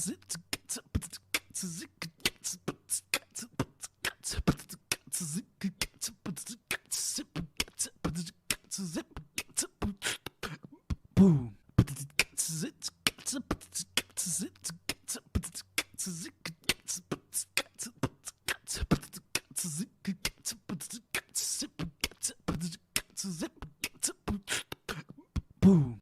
Boom. Boom.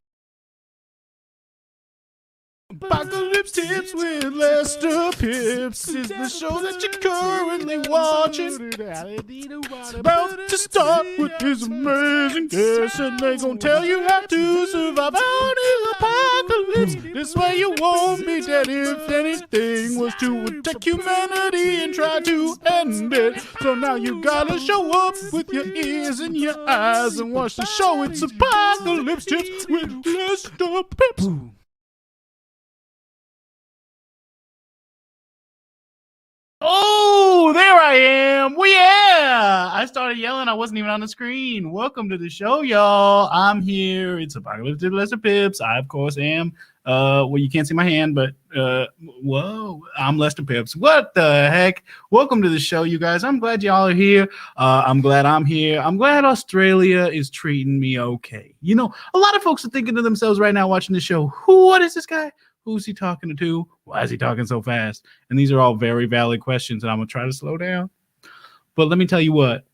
Apocalypse Tips with Lester Pipps is the show that you're currently watching. It's about to start with his amazing guests, and they gonna tell you how to survive out in the apocalypse. This way you won't be dead if anything was to attack humanity and try to end it. So now you gotta show up with your ears and your eyes and watch the show. It's Apocalypse Tips with Lester Pipps. Boom. Oh, there I am. Well, yeah. I started yelling. I wasn't even on the screen. Welcome to the show, y'all. I'm here. It's Apocalypse Tips with Lester Pipps. I, of course, am. Well, you can't see my hand, but whoa, I'm Lester Pipps. What the heck? Welcome to the show, you guys. I'm glad y'all are here. I'm glad I'm here. I'm glad Australia is treating me okay. You know, a lot of folks are thinking to themselves right now watching the show, what is this guy? Who's he talking to? Why is he talking so fast? And these are all very valid questions, and I'm going to try to slow down. But let me tell you what.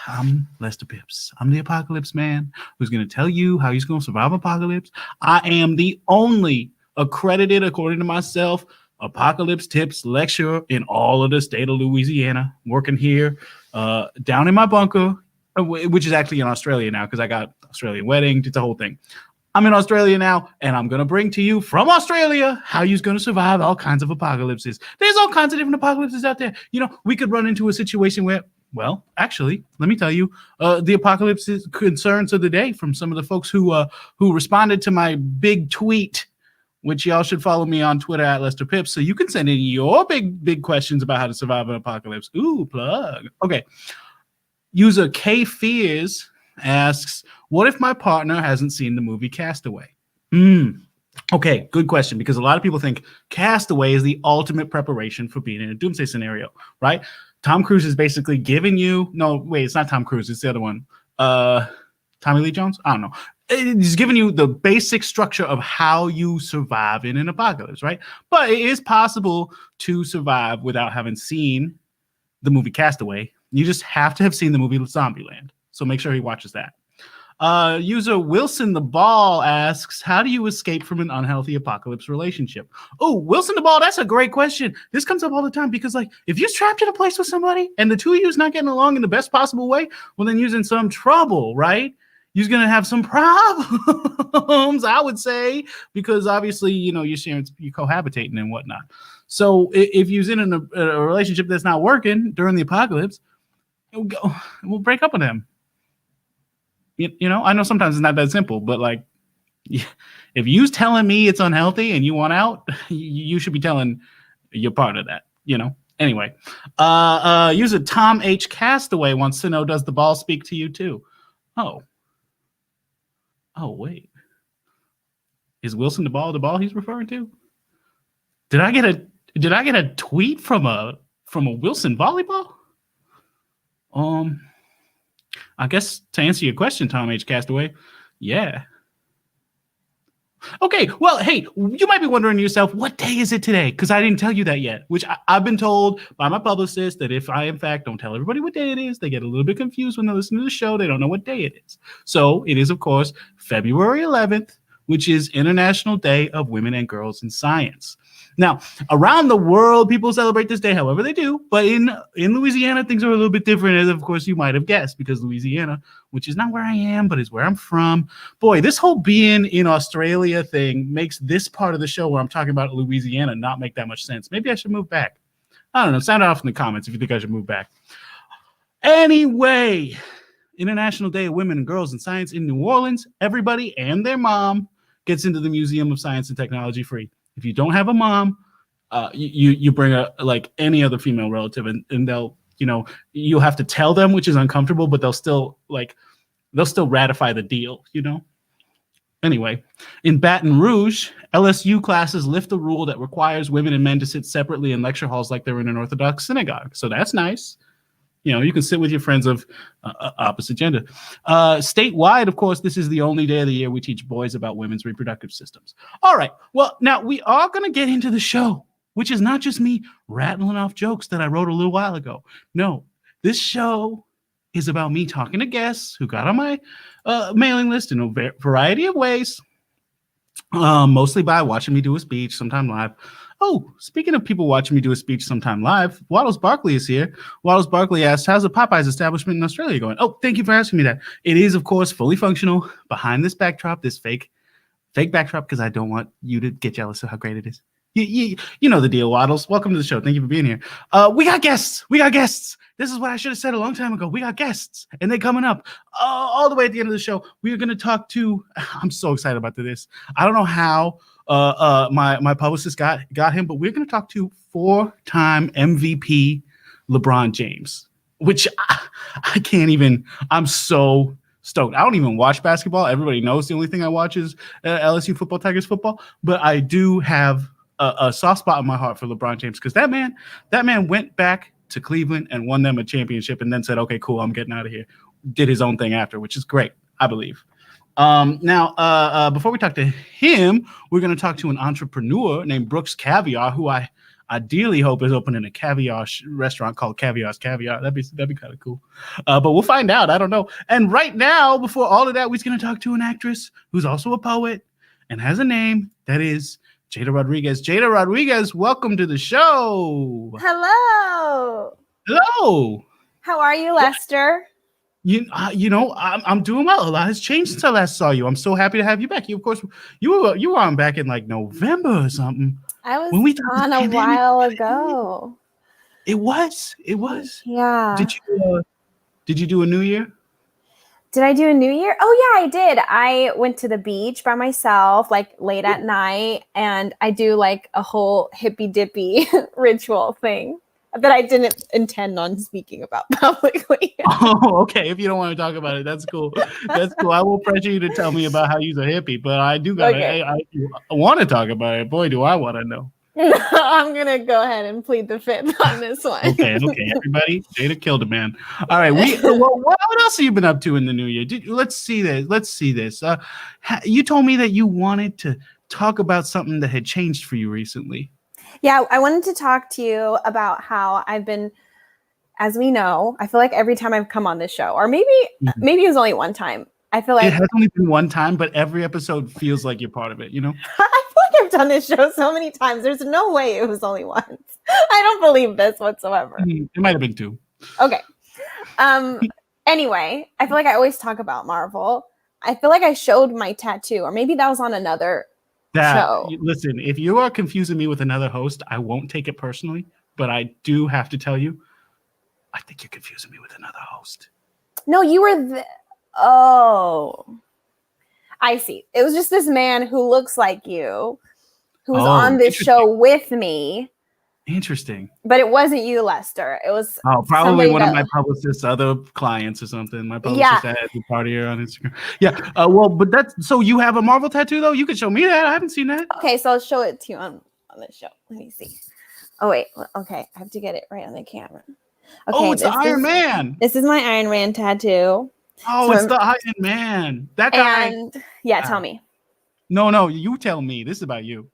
I'm Lester Pipps. I'm the Apocalypse Man who's going to tell you how he's going to survive apocalypse. I am the only accredited, according to myself, Apocalypse Tips lecturer in all of the state of Louisiana, working here down in my bunker, which is actually in Australia now because I got Australian wedding. It's a whole thing. I'm in Australia now, and I'm going to bring to you from Australia how you're going to survive all kinds of apocalypses. There's all kinds of different apocalypses out there. You know, we could run into a situation where, well, actually, let me tell you, the apocalypse concerns of the day from some of the folks who responded to my big tweet, which y'all should follow me on Twitter at Lester Pipps, so you can send in your big questions about how to survive an apocalypse. Ooh, plug. Okay. User K Fears asks, what if my partner hasn't seen the movie Castaway? Okay, good question, because a lot of people think Castaway is the ultimate preparation for being in a doomsday scenario, right? Tom Cruise is basically giving you, no, wait, it's not Tom Cruise, it's the other one. Tommy Lee Jones? I don't know. He's giving you the basic structure of how you survive in an apocalypse, right? But it is possible to survive without having seen the movie Castaway. You just have to have seen the movie Zombieland. So make sure he watches that. User Wilson the Ball asks, how do you escape from an unhealthy apocalypse relationship? Oh, Wilson the Ball, that's a great question. This comes up all the time because, like, if you're trapped in a place with somebody and the two of you is not getting along in the best possible way, well, then you're in some trouble, right? You're going to have some problems, I would say, because obviously, you know, you're cohabitating and whatnot. So if you're in a relationship that's not working during the apocalypse, we'll break up with them. You know, I know sometimes it's not that simple, but like, if you're telling me it's unhealthy and you want out, you should be telling your partner that, you know. Anyway, user Tom H. Castaway wants to know, does the ball speak to you too? Oh, wait. Is Wilson the ball he's referring to? Did I get a tweet from a Wilson volleyball? I guess to answer your question, Tom H. Castaway, yeah. Okay, well, hey, you might be wondering to yourself, what day is it today? Because I didn't tell you that yet, which I've been told by my publicist that if I, in fact, don't tell everybody what day it is, they get a little bit confused when they listen to the show. They don't know what day it is. So it is, of course, February 11th, which is International Day of Women and Girls in Science. Now, around the world, people celebrate this day however they do, but in Louisiana, things are a little bit different, as of course you might have guessed, because Louisiana, which is not where I am, but is where I'm from. Boy, this whole being in Australia thing makes this part of the show where I'm talking about Louisiana not make that much sense. Maybe I should move back. I don't know. Sound it off in the comments if you think I should move back. Anyway, International Day of Women and Girls in Science in New Orleans, everybody and their mom gets into the Museum of Science and Technology free. If you don't have a mom, you bring like any other female relative, and they'll, you know, you'll have to tell them, which is uncomfortable, but they'll still ratify the deal, you know. Anyway, in Baton Rouge, LSU classes lift the rule that requires women and men to sit separately in lecture halls like they're in an Orthodox synagogue. So that's nice. You can sit with your friends of opposite gender. Statewide, of course, this is the only day of the year we teach boys about women's reproductive systems. All right. Well, now we are going to get into the show, which is not just me rattling off jokes that I wrote a little while ago. No, this show is about me talking to guests who got on my mailing list in a variety of ways, mostly by watching me do a speech, sometime live. Oh, speaking of people watching me do a speech sometime live, Waddles Barkley is here. Waddles Barkley asks, how's the Popeyes establishment in Australia going? Oh, thank you for asking me that. It is, of course, fully functional behind this backdrop, this fake backdrop, because I don't want you to get jealous of how great it is. You know the deal, Waddles. Welcome to the show. Thank you for being here. We got guests. This is what I should have said a long time ago. We got guests, and they're coming up all the way at the end of the show. We are going to talk to. I'm so excited about this. I don't know how my publicist got him, but we're going to talk to 4-time MVP LeBron James, which I can't even. I'm so stoked. I don't even watch basketball. Everybody knows the only thing I watch is LSU football, Tigers football. But I do have a soft spot in my heart for LeBron James because that man went back to Cleveland and won them a championship and then said, okay, cool, I'm getting out of here. Did his own thing after, which is great, I believe. Now, before we talk to him, we're going to talk to an entrepreneur named Brooks Caviar, who I ideally hope is opening a caviar restaurant called Caviar's Caviar. That'd be kind of cool. But we'll find out. I don't know. And right now, before all of that, we're going to talk to an actress who's also a poet and has a name that is Jada Rodriguez. Jada Rodriguez, welcome to the show. Hello. Hello. How are you, Lester? I'm doing well. A lot has changed since I last saw you. I'm so happy to have you back. You were on back in like November or something. I was on a while ago. It was. Yeah. Did you do a New Year? Did I do a New Year? Oh yeah, I did. I went to the beach by myself, like late at night, and I do like a whole hippy dippy ritual thing that I didn't intend on speaking about publicly. Oh, okay. If you don't want to talk about it, that's cool. That's cool. I will pressure you to tell me about how you're a hippie, but I do gotta. Okay. I want to talk about it. Boy, do I want to know. I'm gonna go ahead and plead the fifth on this one. Okay, everybody. Jada killed a man. All right. What else have you been up to in the new year? Let's see this. You told me that you wanted to talk about something that had changed for you recently. Yeah, I wanted to talk to you about how I've been, as we know, I feel like every time I've come on this show, or maybe it was only one time. I feel like it has only been one time, but every episode feels like you're part of it, you know? I feel like I've done this show so many times. There's no way it was only once. I don't believe this whatsoever. It might have been 2. Okay. Anyway, I feel like I always talk about Marvel. I feel like I showed my tattoo, or maybe that was on another show. Listen, if you are confusing me with another host, I won't take it personally, but I do have to tell you, I think you're confusing me with another host. No, you were Oh, I see. It was just this man who looks like you, who was on this show with me. Interesting. But it wasn't you, Lester. It was probably one of my publicist's other clients or something. My publicist had a party here on Instagram. Yeah. But that's so you have a Marvel tattoo though? You could show me that. I haven't seen that. Okay, so I'll show it to you on this show. Let me see. Oh wait. Okay, I have to get it right on the camera. Okay, it's the Iron Man. This is my Iron Man tattoo. Oh, it's the Iron Man. That guy. And yeah, tell me. No, you tell me. This is about you.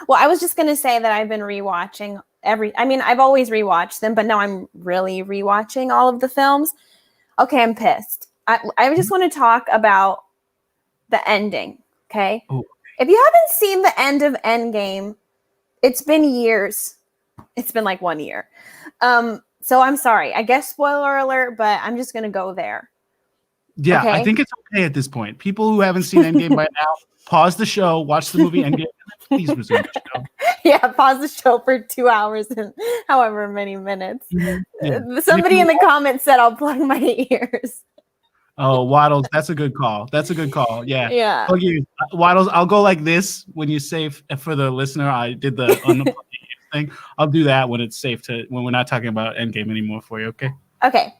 Well, I was just going to say that I've been rewatching I've always rewatched them, but now I'm really rewatching all of the films. Okay, I'm pissed. I just want to talk about the ending, okay? Oh. If you haven't seen the end of Endgame, it's been years. It's been like 1 year. So I'm sorry. I guess spoiler alert, but I'm just going to go there. Yeah, okay? I think it's okay at this point. People who haven't seen Endgame by now, pause the show, watch the movie Endgame, and please resume the show. Yeah, pause the show for 2 hours and however many minutes. Mm-hmm. Yeah. Somebody in the comments said I'll plug my ears. Oh, Waddles, that's a good call. Yeah. Yeah. Waddles, I'll go like this when you say for the listener, I did the unplugged thing. I'll do that when it's safe when we're not talking about Endgame anymore for you, okay? Okay,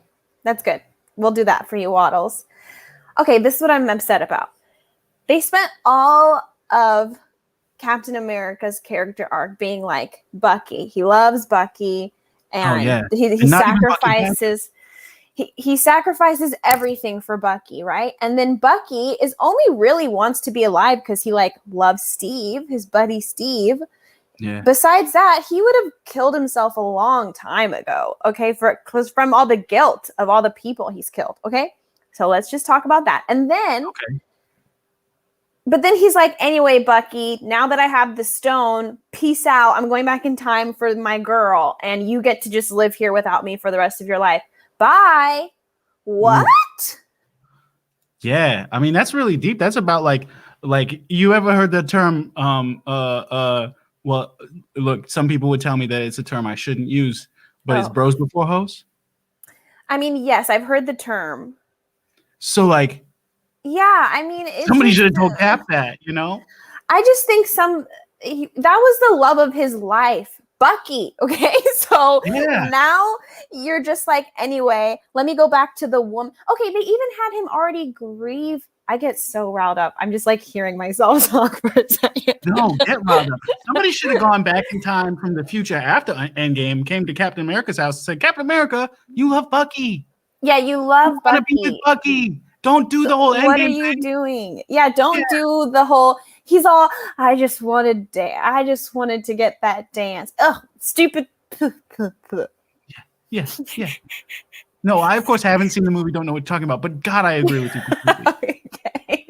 that's good. We'll do that for you, Waddles. Okay, this is what I'm upset about. They spent all of Captain America's character arc being like Bucky. He loves Bucky, Oh and yeah, he and not even Bucky Banner. sacrifices. He sacrifices everything for Bucky, right? And then Bucky is only really wants to be alive because he like loves Steve, his buddy Steve. Yeah. Besides that, he would have killed himself a long time ago. Okay, from all the guilt of all the people he's killed. Okay, so let's just talk about that. And then, but then he's like, anyway, Bucky, now that I have the stone, peace out. I'm going back in time for my girl, and you get to just live here without me for the rest of your life. Bye. What? Yeah, I mean that's really deep. That's about like you ever heard the term well, look, some people would tell me that it's a term I shouldn't use, but it's bros before hoes. I mean, yes, I've heard the term. So like, yeah, I mean, somebody should have told Cap that, you know? I just think that was the love of his life. Bucky, okay? So now you're just like, anyway, let me go back to the woman. Okay, they even had him already grieve. I get so riled up. I'm just like hearing myself talk for a second. No, get riled up. Somebody should have gone back in time from the future after Endgame, came to Captain America's house and said, Captain America, you love Bucky. Yeah, you love Bucky. Be with Bucky. Don't do the whole Endgame. What are you doing? Yeah, don't do the whole. He's all. I just wanted to get that dance. Oh, stupid. Yeah. No, I of course haven't seen the movie. Don't know what you're talking about. But God, I agree with you completely. Okay.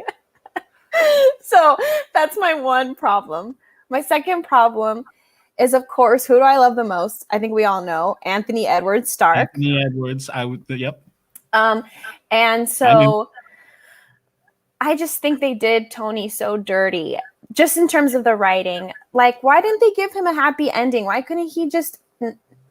So that's my one problem. My second problem is, of course, who do I love the most? I think we all know Anthony Edwards Stark. Anthony Edwards. I would. Yep. And so I just think they did Tony so dirty, just in terms of the writing. Like, why didn't they give him a happy ending? Why couldn't he just,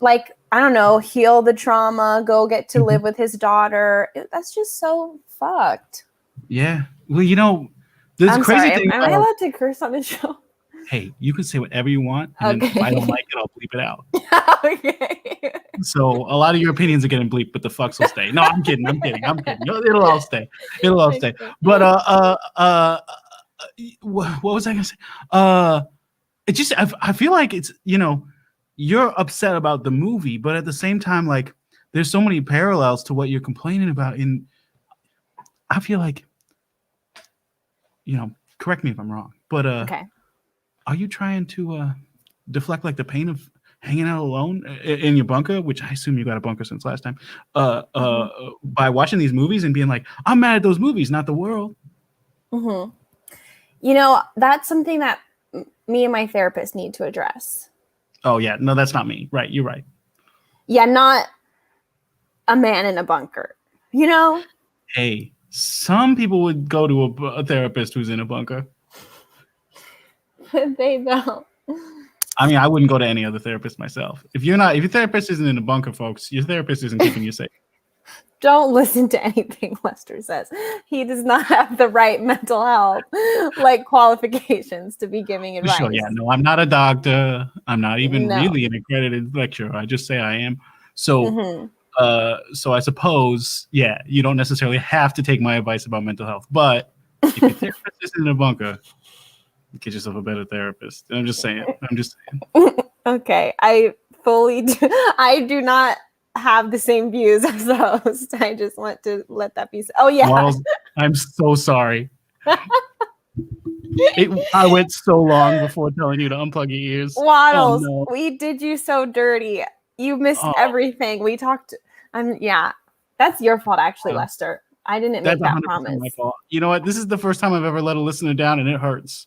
like, I don't know, heal the trauma, go get to live with his daughter? That's just so fucked. Yeah. Well, you know, this crazy thing. Am I allowed to curse on the show? Hey, you can say whatever you want, and then if I don't like it, I'll bleep it out. Okay. So a lot of your opinions are getting bleeped, but the fucks will stay. No, I'm kidding. It'll all stay. But what was I gonna say? It just I feel like it's, you know, you're upset about the movie, but at the same time, like, there's so many parallels to what you're complaining about. And I feel like, you know, correct me if I'm wrong, but okay. Are you trying to deflect like the pain of hanging out alone in your bunker, which I assume you got a bunker since last time, by watching these movies and being like, I'm mad at those movies, not the world? Mm-hmm. You know, that's something that me and my therapist need to address. Oh, yeah. No, that's not me. Right. You're right. Yeah, not a man in a bunker, you know? Hey, some people would go to a therapist who's in a bunker. They don't. I mean, I wouldn't go to any other therapist myself. If your therapist isn't in a bunker, folks, your therapist isn't keeping you safe. Don't listen to anything Lester says. He does not have the right mental health like qualifications to be giving advice. Sure, yeah, no, I'm not a doctor. I'm not even really an accredited lecturer. I just say I am. So, so I suppose, yeah, you don't necessarily have to take my advice about mental health. But if your therapist isn't in a bunker, get yourself a better therapist. I'm just saying. Okay, I do not have the same views as the host. I just want to let that be. Oh yeah. Waddles, I'm so sorry. I went so long before telling you to unplug your ears. Waddles, we did you so dirty. You missed everything. We talked. Yeah, that's your fault, actually, Lester. I didn't make that promise. My fault. You know what? This is the first time I've ever let a listener down, and it hurts.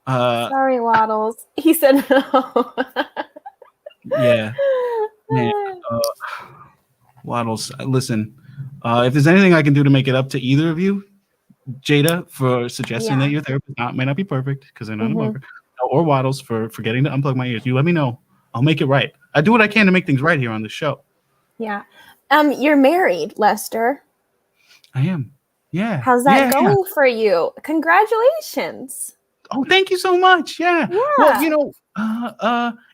Sorry, Waddles. He said no. Yeah. Man, Waddles, listen. If there's anything I can do to make it up to either of you, Jada, for suggesting that your therapist may not be perfect because they're not a bunker, or Waddles for forgetting to unplug my ears, you let me know. I'll make it right. I do what I can to make things right here on the show. Yeah. You're married, Lester. I am. Yeah. How's that going for you? Congratulations. Oh, thank you so much. Yeah. Well, you know,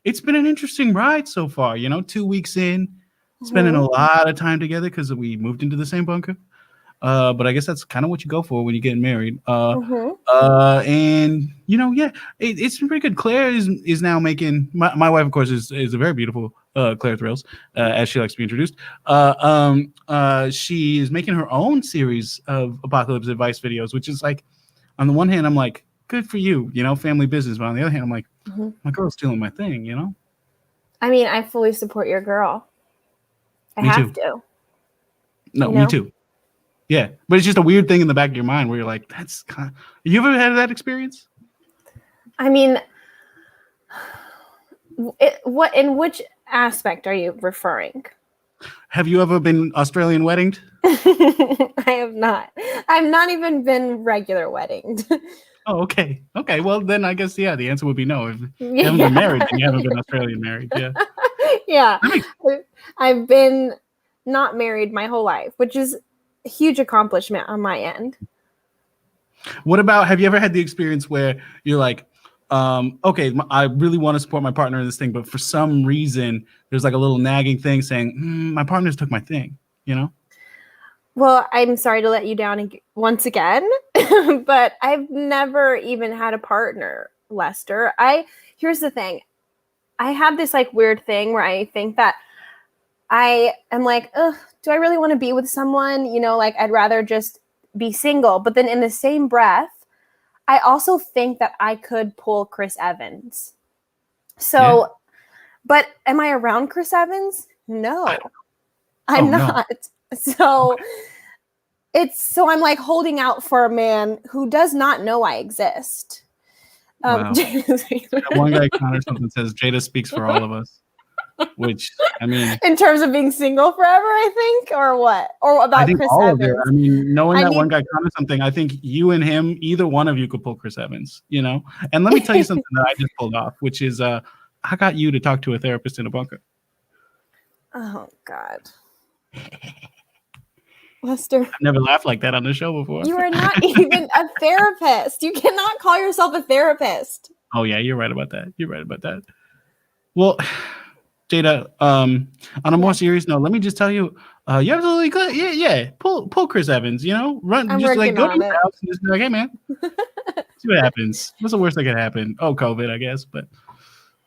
it's been an interesting ride so far. You know, 2 weeks in, spending a lot of time together because we moved into the same bunker. But I guess that's kind of what you go for when you're getting married. Mhm. And it's been pretty good. Claire is now making my wife, of course, is a very beautiful Claire Thrills, as she likes to be introduced. She is making her own series of apocalypse advice videos, which is like, on the one hand, I'm like, good for you, family business. But on the other hand, I'm like, my girl's doing my thing, I mean, I fully support your girl. I Me have too. to. No, You me know? too. Yeah, but it's just a weird thing in the back of your mind where you're like, that's kind of. You ever had that experience? I mean, what in which aspect are you referring? Have you ever been Australian weddinged? I have not. I've not even been regular weddinged. Oh, okay. Okay, well, then I guess, yeah, the answer would be no. If you haven't Yeah. been married, then you haven't been Australian married. Yeah. Yeah. That makes- I've been not married my whole life, which is a huge accomplishment on my end. What about, have you ever had the experience where you're like, okay, I really want to support my partner in this thing, but for some reason, there's like a little nagging thing saying, my partner's took my thing, Well, I'm sorry to let you down once again, but I've never even had a partner, Lester. Here's the thing. I have this like weird thing where I think that I am like, ugh, do I really want to be with someone? Like I'd rather just be single. But then in the same breath, I also think that I could pull Chris Evans. So, Yeah. But am I around Chris Evans? No, No. I'm not. So I'm like holding out for a man who does not know I exist. Wow. That one guy, Connor, something says Jada speaks for all of us, which, I mean, in terms of being single forever, I think, or what? Or about I think Chris all Evans? of it. I mean, knowing that one guy commented something, I think you and him, either one of you could pull Chris Evans, And let me tell you something that I just pulled off, which is I got you to talk to a therapist in a bunker. Oh, God. Lester. I've never laughed like that on the show before. You are not even a therapist. You cannot call yourself a therapist. Oh, yeah, you're right about that. Well, Jada, on a more serious note, let me just tell you, you absolutely good. Yeah. Pull Chris Evans, run, I'm just like working go to on your it. house and just be like, hey man, see what happens. What's the worst that could happen? Oh, COVID, I guess. But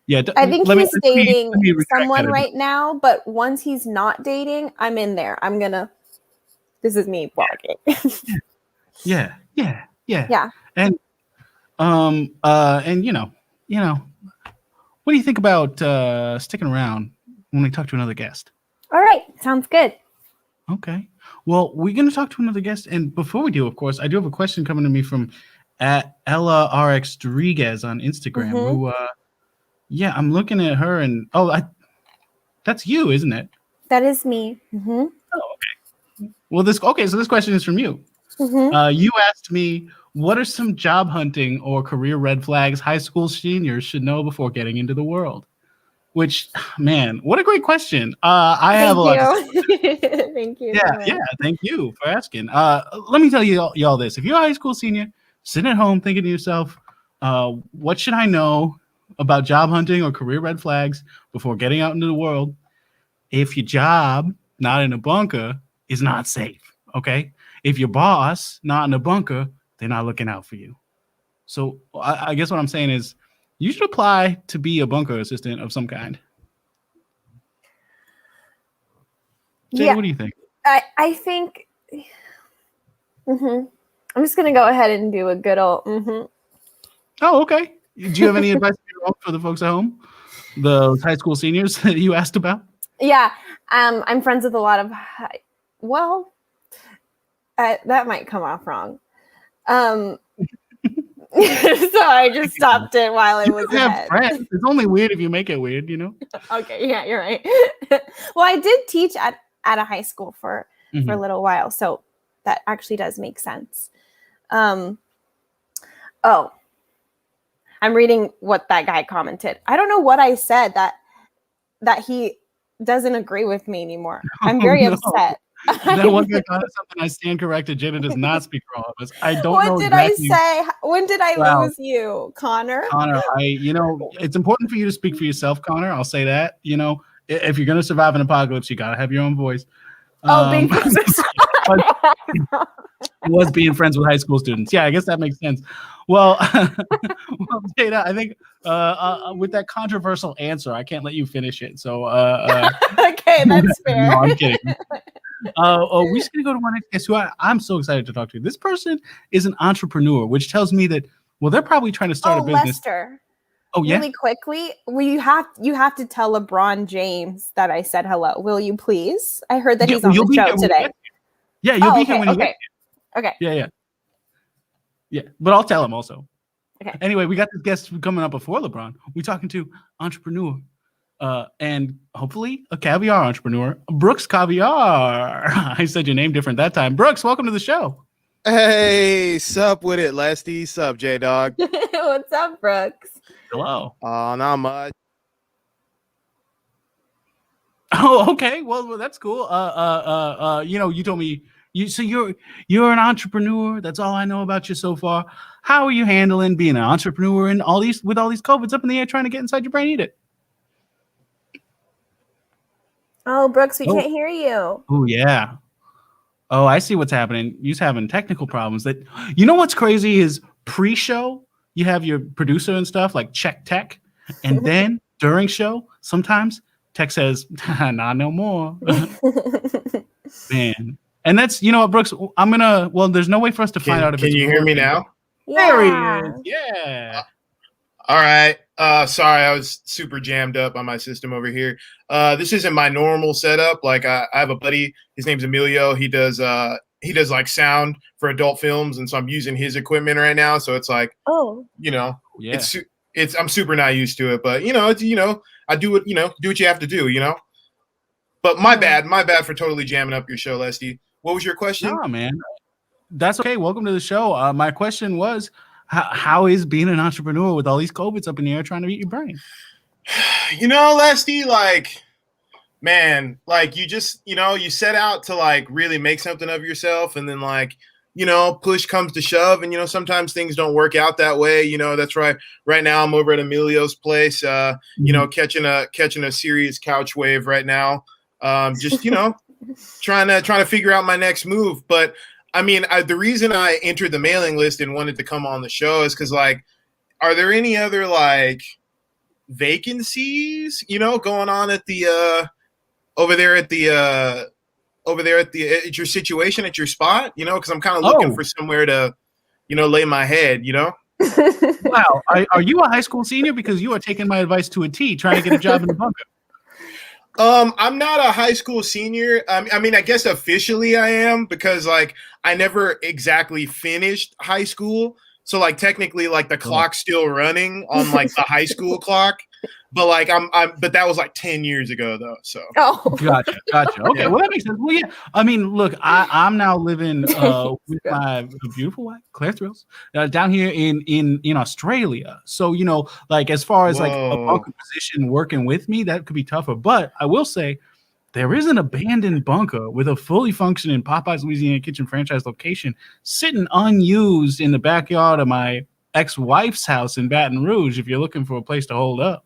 yeah, I think he's dating let me retract someone that a bit. right now, but once he's not dating, I'm in there. This is me vlogging. Yeah. Yeah. And what do you think about sticking around when we talk to another guest? All right. Sounds good. Okay. Well, we're going to talk to another guest. And before we do, of course, I do have a question coming to me from Ella RX Rodriguez on Instagram, who, I'm looking at her and, that's you, isn't it? That is me. Oh, okay. Well, so this question is from you. You asked me, what are some job hunting or career red flags high school seniors should know before getting into the world? Which, man, what a great question. I have a lot to say. Thank you. Yeah. Thank you for asking. Let me tell y'all this. If you're a high school senior sitting at home thinking to yourself, what should I know about job hunting or career red flags before getting out into the world? If your job, not in a bunker, is not safe, okay? If your boss, not in a bunker, they're not looking out for you. So I guess what I'm saying is you should apply to be a bunker assistant of some kind. Jada, what do you think? I think I'm just going to go ahead and do a good old Oh, okay. Do you have any advice for the folks at home? The high school seniors that you asked about? Yeah. I'm friends with a lot of that might come off wrong. So I just stopped it while it was ahead. Friends. It's only weird if you make it weird, Okay, yeah, you're right. Well, I did teach at a high school for a little while, so that actually does make sense. I'm reading what that guy commented. I don't know what I said that he doesn't agree with me anymore. I'm very upset. That one guy commented something. I stand corrected. Jada does not speak for all of us. I don't know. What did I say? When did I lose you, Connor? Connor, it's important for you to speak for yourself, Connor. I'll say that. If you're gonna survive an apocalypse, you gotta have your own voice. Thank you. was being friends with high school students. Yeah, I guess that makes sense. Well, well, Jada, I think with that controversial answer, I can't let you finish it. So, okay, that's fair. no, I'm kidding. We're just gonna go to our next guest, who I'm so excited to talk to. This person is an entrepreneur, which tells me that they're probably trying to start a business. Lester. Oh yeah. Really quickly, you have to tell LeBron James that I said hello. Will you please? I heard that he's on the show today. Yeah, you'll be here when you get here. Okay. Yeah. But I'll tell him also. Okay. Anyway, we got this guest coming up before LeBron. We're talking to entrepreneur, and hopefully a caviar entrepreneur, Brooks Caviar. I said your name different that time. Brooks, welcome to the show. Hey, sup with it, Lesty? Sup, J-Dog? What's up, Brooks? Hello. Not much. Oh, okay. Well, that's cool. You told me you're an entrepreneur. That's all I know about you so far. How are you handling being an entrepreneur and with all these COVIDs up in the air trying to get inside your brain? Eat it. Oh, Brooks, we can't hear you. Oh, yeah. Oh, I see what's happening. You're having technical problems. You know what's crazy is pre-show, you have your producer and stuff like check tech. And then during show, sometimes tech says, nah, no more. Man. And that's, you know what, Brooks, there's no way for us to find out if Can you hear me now? There he is. Yeah. All right. Sorry, I was super jammed up on my system over here. This isn't my normal setup. Like I have a buddy, his name's Emilio. He does like sound for adult films, and so I'm using his equipment right now. So it's like, I'm super not used to it, but I do what do what you have to do, But my bad for totally jamming up your show, Lesty. What was your question? Oh man, that's okay. Welcome to the show. My question was, how is being an entrepreneur with all these COVIDs up in the air trying to eat your brain? Lesty, like, man, like you just, you set out to like really make something of yourself, and then like, push comes to shove, and sometimes things don't work out that way. That's right. Right now I'm over at Emilio's place, catching a serious couch wave right now. Just trying to figure out my next move. But I mean, the reason I entered the mailing list and wanted to come on the show is because, like, are there any other like vacancies, going on at the over there at your situation, at your spot, because I'm kind of looking for somewhere to, lay my head, Wow. Are you a high school senior? Because you are taking my advice to a T, trying to get a job in the bunker. I'm not a high school senior. I mean, I guess officially I am, because like I never exactly finished high school. So like technically like the clock's still running on like the high school clock. But like but that was like 10 years ago though. So gotcha. Okay, well that makes sense. Well, yeah. I mean, look, I'm now living with my beautiful wife, Claire Thrills, down here in Australia. So like as far as like a bunker position working with me, that could be tougher. But I will say there is an abandoned bunker with a fully functioning Popeyes Louisiana Kitchen franchise location sitting unused in the backyard of my ex-wife's house in Baton Rouge. If you're looking for a place to hold up.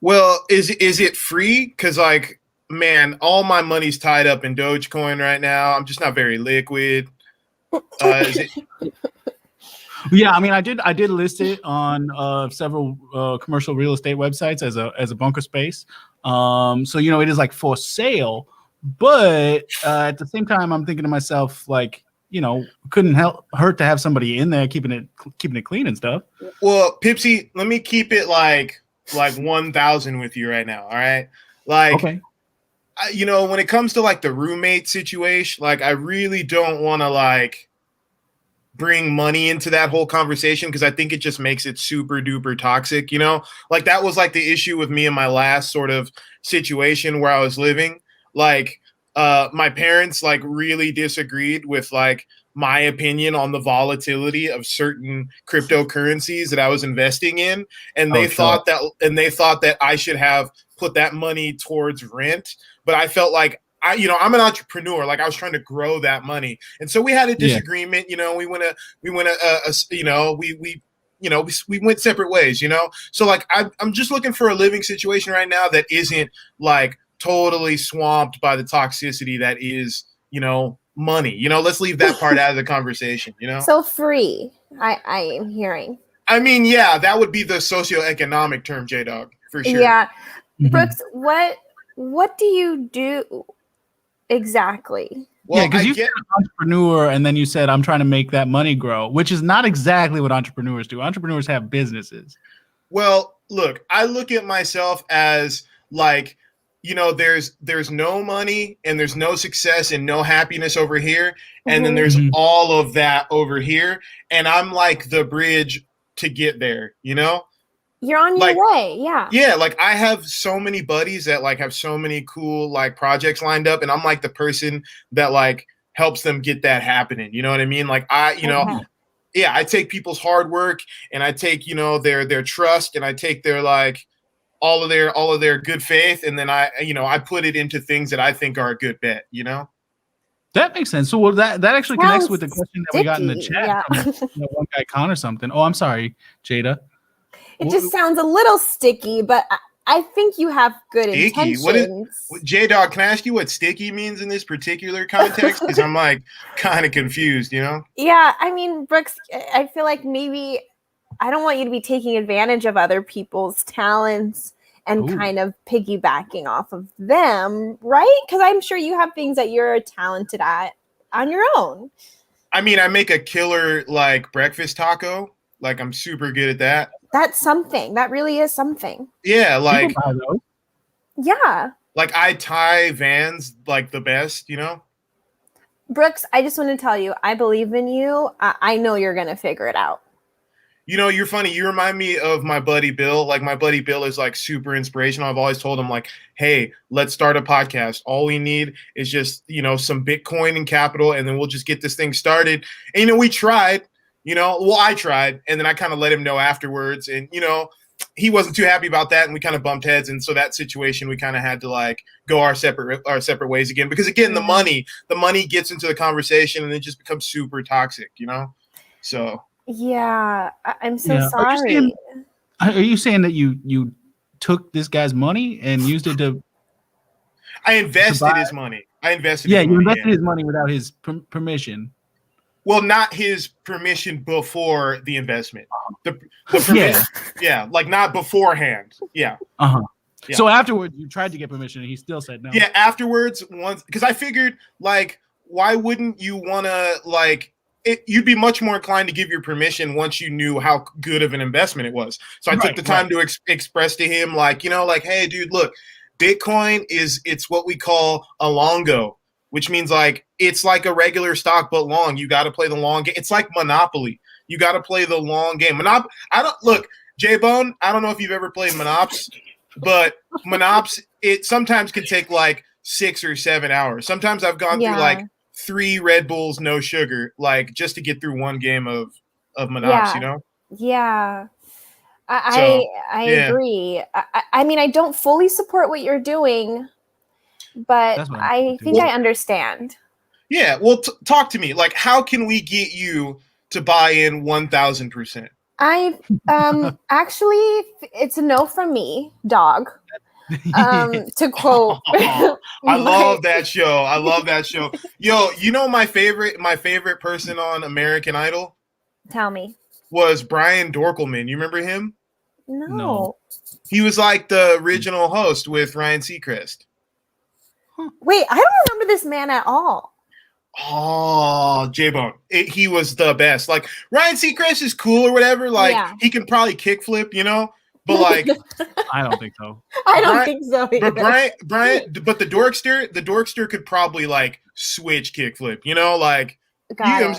Well, is it free? Because like, man, all my money's tied up in Dogecoin right now. I'm just not very liquid. Yeah, I mean, I did list it on several commercial real estate websites as a bunker space. So it is like for sale, but at the same time, I'm thinking to myself like, couldn't hurt to have somebody in there keeping it clean and stuff. Well, Pipsy, let me keep it like 1,000 with you right now. All right. Like, okay. When it comes to like the roommate situation, like I really don't want to like bring money into that whole conversation, because I think it just makes it super duper toxic. Like that was like the issue with me in my last sort of situation where I was living. Like my parents like really disagreed with like my opinion on the volatility of certain cryptocurrencies that I was investing in. And they thought that I should have put that money towards rent. But I felt like I'm an entrepreneur. Like I was trying to grow that money. And so we had a disagreement, we went separate ways, So like, I'm just looking for a living situation right now that isn't like totally swamped by the toxicity that is, money. You know, let's leave that part out of the conversation, you know? So free, I am hearing. I mean, yeah, that would be the socioeconomic term, J-Dog, for sure. Yeah. Mhm. Brooks, what do you do exactly? Well, yeah, because I you get said entrepreneur, and then you said I'm trying to make that money grow, which is not exactly what entrepreneurs do. Entrepreneurs have businesses. Well, look, I look at myself as like, you know, there's no money and there's no success and no happiness over here, and then Mhm. there's Mhm. all of that over here, and I'm like the bridge to get there, you know? You're on Like, your way. Yeah. yeah, like I have so many buddies that like have so many cool like projects lined up, and I'm like the person that like helps them get that happening. You know what I mean? Like you know, Okay. yeah, I take people's hard work and I take, you know, their trust, and I take their like all of their good faith, and then I put it into things that I think are a good bet, you know? That makes sense. So well, that actually connects with the Sounds question that we got in the sticky, chat yeah. from one guy, Con or something. Oh, I'm sorry, Jada. It just sounds a little sticky, but I think you have good Sticky? intentions. J-Dog, can I ask you what sticky means in this particular context? Because I'm like kind of confused, you know? Yeah, I mean, Brooks, I feel like maybe I don't want you to be taking advantage of other people's talents and Ooh. kind of piggybacking off of them, right? Because I'm sure you have things that you're talented at on your own. I mean, I make a killer like breakfast taco. Like I'm super good at that. That's something. That really is something. Yeah, like People buy those. Yeah. like I tie Vans like the best, you know? Brooks, I just want to tell you, I believe in you. I know you're going to figure it out. You know, you're funny. You remind me of my buddy Bill. Like my buddy Bill is like super inspirational. I've always told him like, hey, let's start a podcast. All we need is just, you know, some Bitcoin and capital, and then we'll just get this thing started. And, you know, we tried, you know, well, I tried, and then I kind of let him know afterwards. And, you know, he wasn't too happy about that, and we kind of bumped heads. And so that situation, we kind of had to like go our separate ways again, because again, the money gets into the conversation, and it just becomes super toxic, you know? So Yeah. I'm so Yeah. sorry. Are you saying that you took this guy's money and used it to? I invested buy- his money. I invested Yeah, his you money. invested his money without his permission. Well, not his permission before the investment. The permission, yeah, like not beforehand. Yeah. Uh-huh. Yeah. So afterwards, you tried to get permission, and he still said no. Yeah, afterwards, once, because I figured, like, why wouldn't you want to, like, you'd be much more inclined to give your permission once you knew how good of an investment it was. So I took the time to express to him, like, you know, like, hey, dude, look, Bitcoin it's what we call a longo, which means like it's like a regular stock but long. You got to play the long game. It's like Monopoly. You got to play the long game. J-Bone, I don't know if you've ever played Monops, but Monops, it sometimes can take like 6 or 7 hours. Sometimes I've gone through like 3 Red Bulls, no sugar, like just to get through one game of Monops, you know? Yeah. I agree. I mean, I don't fully support what you're doing, but I think I understand. Yeah. Well, talk to me. Like, how can we get you to buy in 1,000%? Actually, it's a no from me, dog. To quote, I love that show. I love that show. Yo, you know my favorite person on American Idol? Tell me. Was Brian Dorkelman. You remember him? No. He was like the original host with Ryan Seacrest. Wait, I don't remember this man at all. Oh, J-Bone. He was the best. Like, Ryan Seacrest is cool or whatever. Like, he can probably kickflip, you know? But like, I don't think so. I don't think so either. But the Dorkster could probably like switch kickflip, you know? Like,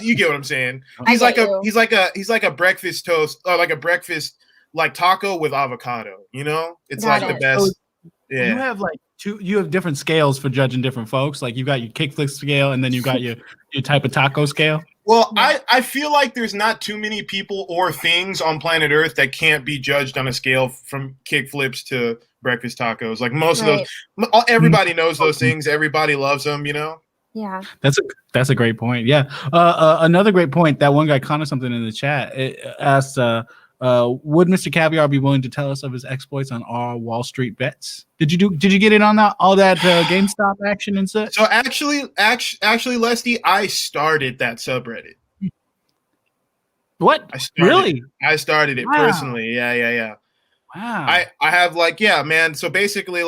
you get what I'm saying? He's like a breakfast toast, or like a breakfast like taco with avocado, you know? It's the best. So you have like you have different scales for judging different folks. Like you've got your kickflip scale, and then you've got your type of taco scale. Well, I feel like there's not too many people or things on planet Earth that can't be judged on a scale from kickflips to breakfast tacos. Like most of those, everybody knows those things. Everybody loves them, you know? Yeah. That's a great point. Yeah. Another great point, that one guy commented something in the chat. It asked, Would Mr. Caviar be willing to tell us of his exploits on our Wall Street bets? Did you get in on that all that GameStop action and such? So actually, Leslie, I started that subreddit. What? Really? I started it personally. Yeah. Wow. I have man. So basically,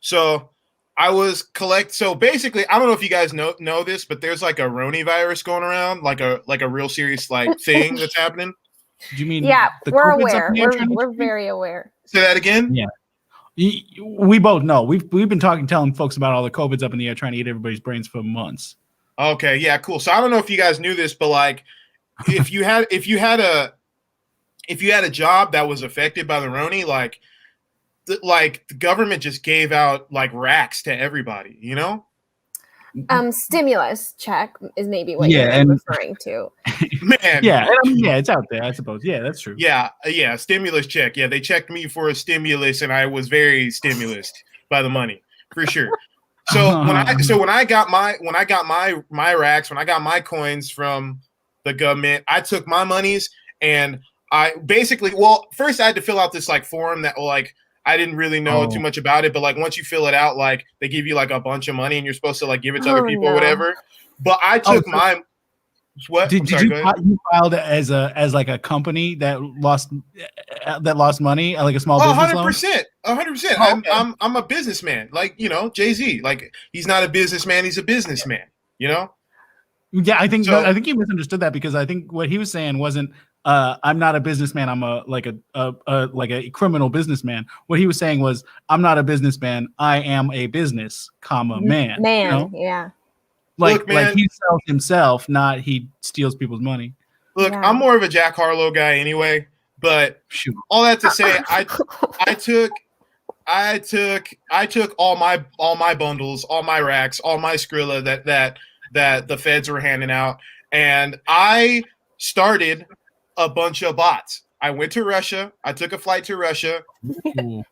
so I was So basically, I don't know if you guys know this, but there's like a Roni virus going around, like a real serious thing that's happening. Do you mean? Yeah, we're COVID's aware. We're very aware. Say that again. Yeah. We both know. We've been telling folks about all the COVID's up in the air, trying to eat everybody's brains for months. Okay, yeah, cool. So I don't know if you guys knew this, but if you had a job that was affected by the Roni, the government just gave out racks to everybody, you know? Stimulus check is maybe what you're referring to. Man. Yeah, it's out there, I suppose. Yeah, that's true. Yeah, stimulus check. Yeah, they checked me for a stimulus, and I was very stimulused by the money, for sure. So when I got my racks, when I got my coins from the government, I took my monies and I basically, first I had to fill out this form that I didn't really know too much about it, but once you fill it out, they give you a bunch of money and you're supposed to give it to other people or whatever. But I took my what? Did you filed as a company that lost money, like a small business loan? 100%. I'm a businessman, Jay-Z. He's not a businessman, he's a businessman, you know? Yeah, I think you misunderstood that, because I think what he was saying wasn't I'm not a businessman, I'm a criminal businnesman. What he was saying was, I'm not a businessman, I am a business, man. Man, you know? Yeah. Look, man, he sells himself, not he steals people's money. Look, I'm more of a Jack Harlow guy anyway, but all that to say, I took all my bundles, all my racks, all my Skrilla that the feds were handing out, and I started a bunch of bots. I went to Russia. I took a flight to Russia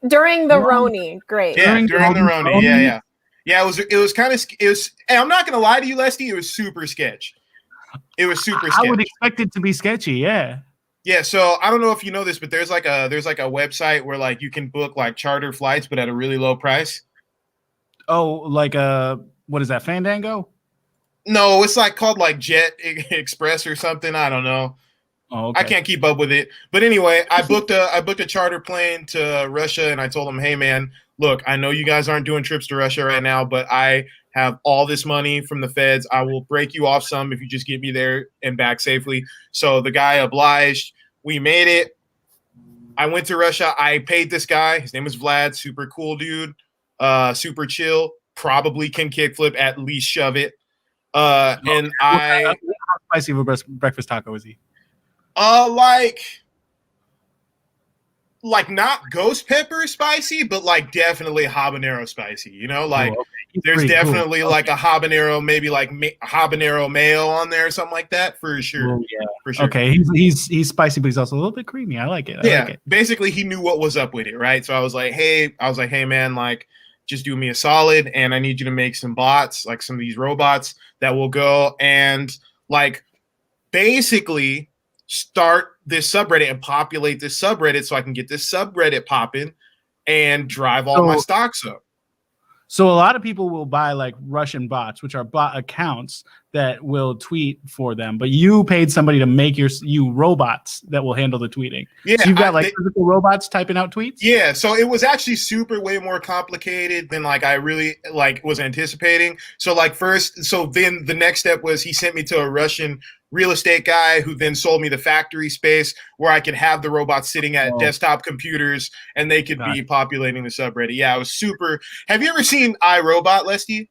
during the Roni. Great. Yeah, during the Roni. Yeah. It was kind of. I'm not gonna lie to you, Leslie. It was super sketch. It was super sketch. I would expect it to be sketchy. Yeah. Yeah. So I don't know if you know this, but there's a website where you can book charter flights, but at a really low price. Oh, what is that? Fandango? No, it's called Jet Express or something. I don't know. Oh, okay. I can't keep up with it. But anyway, I booked a charter plane to Russia, and I told them, hey man, look, I know you guys aren't doing trips to Russia right now, but I have all this money from the feds. I will break you off some if you just get me there and back safely. So the guy obliged. We made it. I went to Russia. I paid this guy. His name was Vlad. Super cool dude. Super chill. Probably can kickflip, at least shove it. And how spicy of a breakfast taco is he? Not ghost pepper spicy, but definitely habanero spicy. You know, there's definitely cool. A habanero, maybe habanero mayo on there or something like that for sure. Well, yeah, for sure. Okay, he's spicy, but he's also a little bit creamy. I like it. Yeah, basically he knew what was up with it, right? So I was like, hey man, just do me a solid, and I need you to make some bots, some of these robots that will go and basically start this subreddit and populate this subreddit so I can get this subreddit popping and drive all my stocks up. So a lot of people will buy Russian bots, which are bot accounts that will tweet for them. But you paid somebody to make you robots that will handle the tweeting. Yeah, so you've got physical robots typing out tweets. Yeah, so it was actually way more complicated than I really was anticipating. So then the next step was he sent me to a Russian real estate guy who then sold me the factory space where I could have the robots sitting at desktop computers and they could be populating the subreddit. Yeah, it was super. Have you ever seen iRobot, Leslie?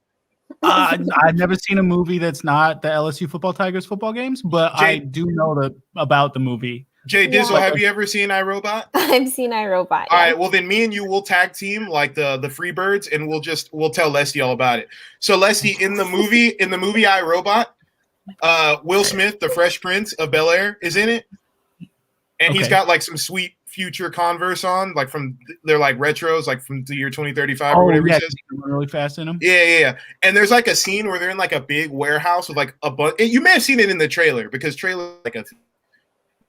I've never seen a movie that's not the LSU football Tigers football games, but I do know about the movie. Jay Dizzle, have you ever seen iRobot? I've seen iRobot. Yeah. All right, well then me and you will tag team the Freebirds, and we'll tell Leslie all about it. So Leslie, in the movie iRobot, Will Smith, the Fresh Prince of Bel-Air, is in it, and he's got some sweet future Converse on, they're retros, from the year 2035 or whatever. Yeah, he says. Really fast in them. Yeah. And there's a scene where they're in a big warehouse with a bunch. You may have seen it in the trailer because trailer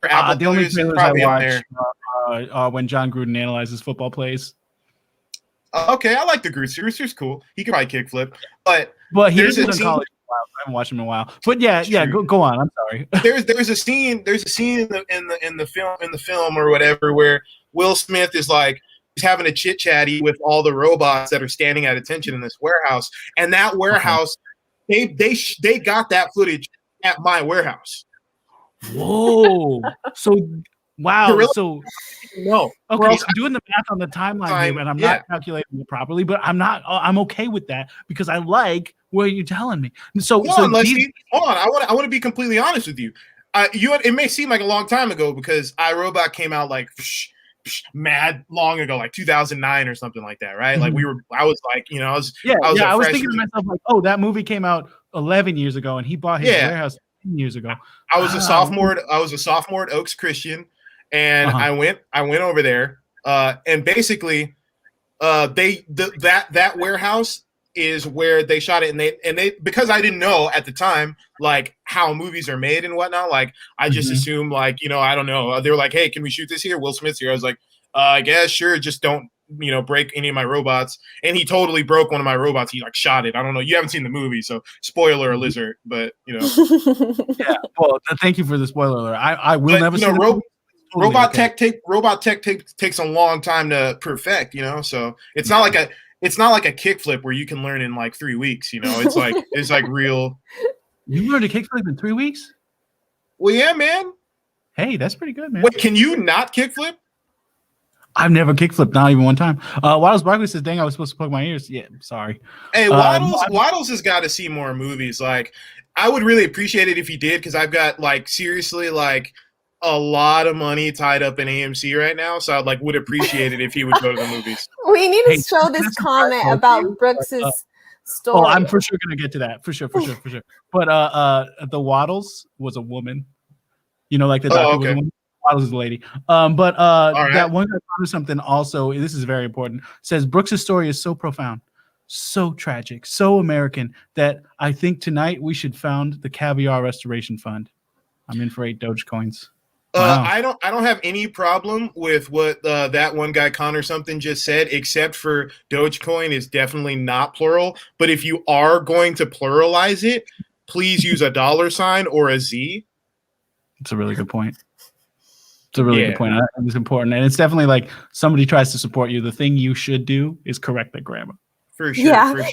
The only Brothers, trailers I probably in watch there. are when John Gruden analyzes football plays. Okay, I like the Rooster. Rooster's cool. He can probably kickflip, but he there's hasn't a done scene. college in a while. I haven't watched him in a while. But yeah, go on. I'm sorry. There's a scene in the film or whatever where Will Smith is like he's having a chit chatty with all the robots that are standing at attention in this warehouse, and that warehouse they got that footage at my warehouse. Whoa! So wow! Gorilla? So No, okay, I'm doing the math on the timeline here, and I'm yeah. not calculating it properly. But I'm okay with that because I like what you're telling me. So hold on, Leslie. Hold on. I want to be completely honest with you. It may seem like a long time ago because iRobot came out like mad long ago, like 2009 or something like that, right? Like I was like, you know, I was thinking to myself like, oh, that movie came out 11 years ago, and he bought his warehouse 10 years ago. I was a sophomore. I was a sophomore at Oaks Christian, and I went over there, and basically, that warehouse is where they shot it, and they because I didn't know at the time like how movies are made and whatnot. Like I just assumed like, you know, I don't know. They were like, hey, can we shoot this here? Will Smith's here. I was like, I guess sure. Just don't, you know, break any of my robots. And he totally broke one of my robots. He like shot it. I don't know. You haven't seen the movie, so spoiler alert. But you know, yeah. Well, thank you for the spoiler alert. I will never see the movie. Robot tech takes a long time to perfect, you know. So it's not like a kickflip where you can learn in like 3 weeks, you know. It's like real. You learned a kickflip in 3 weeks? Well, yeah, man. Hey, that's pretty good, man. Wait, can you not kickflip? I've never kickflipped, not even one time. Waddles Barkley says, dang, I was supposed to plug my ears. Yeah, sorry. Hey, Waddles has got to see more movies. Like, I would really appreciate it if he did, because I've got like seriously like a lot of money tied up in AMC right now, so I would appreciate it if he would go to the movies. We need to show this comment about Brooks's story. Oh, I'm for sure gonna get to that. For sure. But the Waddles was a woman. You know, like the doctor was a woman. Waddles is a lady. But that one guy found something also. This is very important. Says Brooks's story is so profound, so tragic, so American that I think tonight we should found the Caviar Restoration Fund. I'm in for 8 Dogecoins. Wow. I don't have any problem with what that one guy Connor something just said, except for Dogecoin is definitely not plural. But if you are going to pluralize it, please use a $sign or a Z. It's a really good point. It's a really good point. I think it's important, and it's definitely like somebody tries to support you. The thing you should do is correct the grammar. For sure.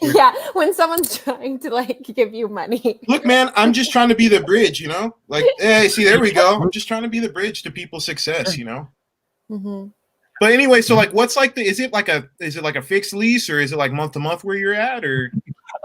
Yeah. When someone's trying to like give you money. Look, man, I'm just trying to be the bridge, you know? Like, hey, see, there we go. I'm just trying to be the bridge to people's success, you know? Mm-hmm. But anyway, so like, what's like is it like a fixed lease, or is it like month to month where you're at, or?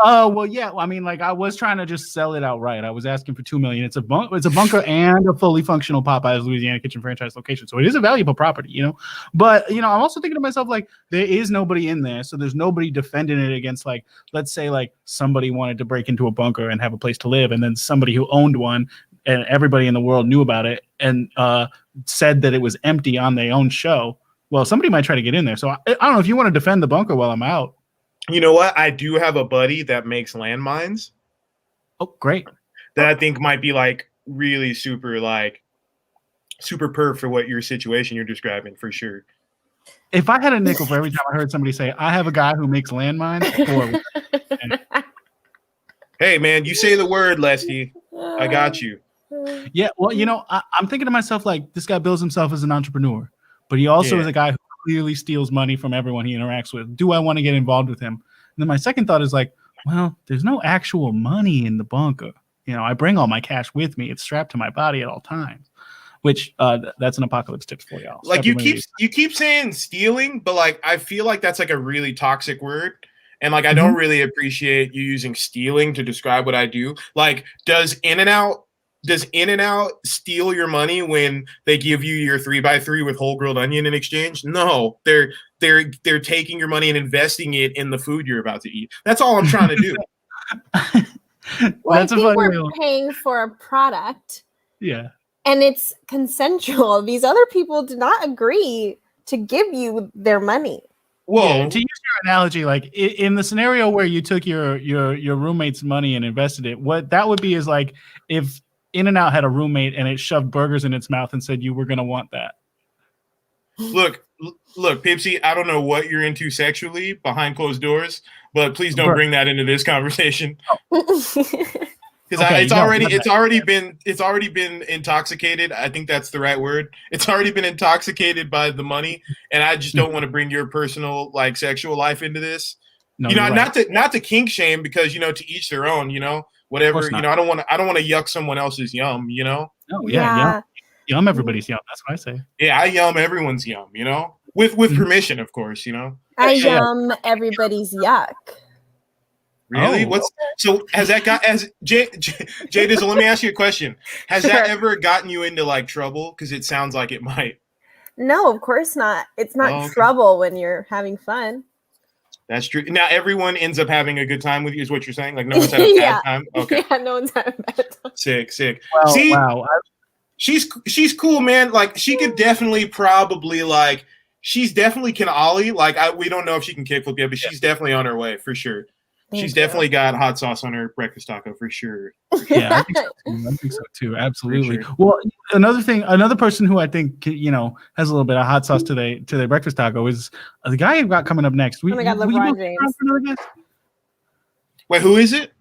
Well, yeah. I mean, like I was trying to just sell it outright. I was asking for $2 million. It's a bunker and a fully functional Popeyes Louisiana Kitchen franchise location, so it is a valuable property, you know. But you know, I'm also thinking to myself like, there is nobody in there, so there's nobody defending it against like, let's say like somebody wanted to break into a bunker and have a place to live, and then somebody who owned one and everybody in the world knew about it and said that it was empty on their own show. Well, somebody might try to get in there. So I don't know if you want to defend the bunker while I'm out. You know what? I do have a buddy that makes landmines. Oh, great. That I think might be like really super perf for what your situation you're describing, for sure. If I had a nickel for every time I heard somebody say, I have a guy who makes landmines. Hey, man, you say the word, Leslie. I got you. Yeah, well, you know, I'm thinking to myself, like, this guy bills himself as an entrepreneur, but he also is a guy who clearly steals money from everyone he interacts with. Do I want to get involved with him? And then my second thought is like, well, there's no actual money in the bunker. You know, I bring all my cash with me. It's strapped to my body at all times, which that's an apocalypse tips for y'all. Like you keep saying stealing, but like I feel like that's like a really toxic word. And like I don't really appreciate you using stealing to describe what I do. Like, does In-N-Out steal your money when they give you your 3x3 with whole grilled onion in exchange? No, they're taking your money and investing it in the food you're about to eat. That's all I'm trying to do. Well, I think we're paying for a product. Yeah. And it's consensual. These other people did not agree to give you their money. Whoa. Yeah, to use your analogy, like in the scenario where you took your roommate's money and invested it, what that would be is like if In-N-Out had a roommate and it shoved burgers in its mouth and said you were gonna want that. Look, Pipsy, I don't know what you're into sexually behind closed doors, but please don't bring that into this conversation. Because it's already been intoxicated. I think that's the right word. It's already been intoxicated by the money, and I just don't want to bring your personal like sexual life into this. No, not to kink shame, because to each their own. Whatever. I don't want to yuck someone else's yum. Oh yeah. Yum everybody's yum. That's what I say. Yeah, I yum everyone's yum. With permission, of course. I yum everybody's yuck. Really? So has that got Jada? So let me ask you a question. Has that ever gotten you into like trouble? Because it sounds like it might. No, of course not. It's not trouble when you're having fun. That's true. Now everyone ends up having a good time with you, is what you're saying? Like no one's had a bad time. Okay. Yeah, no one's had a bad time. Sick. Well, See, wow. She's cool, man. Like she could definitely she's definitely can ollie. Like we don't know if she can kickflip yet, but she's definitely on her way for sure. She's definitely got hot sauce on her breakfast taco for sure. Yeah, I think so too. Absolutely. Sure. Well, another person who I think has a little bit of hot sauce to their breakfast taco is the guy you've got coming up next. Oh my God, LeBron James. Wait, who is it?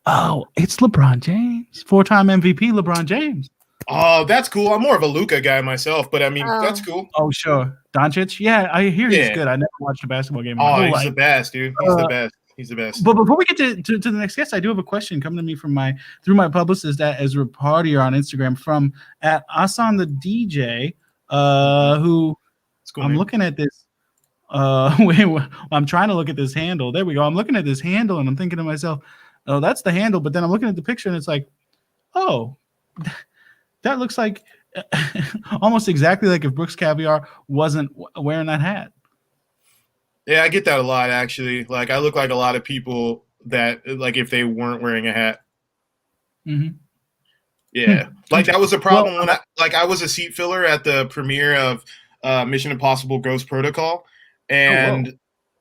Oh, it's LeBron James, 4-time MVP LeBron James. Oh, that's cool. I'm more of a Luka guy myself, but I mean, that's cool. Oh, sure. Doncic? Yeah, I hear he's good. I never watched a basketball game. Oh, he's the best, dude. He's the best. But before we get to the next guest, I do have a question coming to me through my publicist at Ezra Partier on Instagram from at Ahsohn the DJ, who I'm looking at this. I'm trying to look at this handle. There we go. I'm looking at this handle and I'm thinking to myself, oh, that's the handle. But then I'm looking at the picture and it's like, oh, that looks like almost exactly like if Brooks Caviar wasn't wearing that hat. Yeah, I get that a lot, actually. Like, I look like a lot of people that, like, if they weren't wearing a hat. Mm-hmm. Yeah. Like, that was a problem when I was a seat filler at the premiere of Mission Impossible Ghost Protocol. And,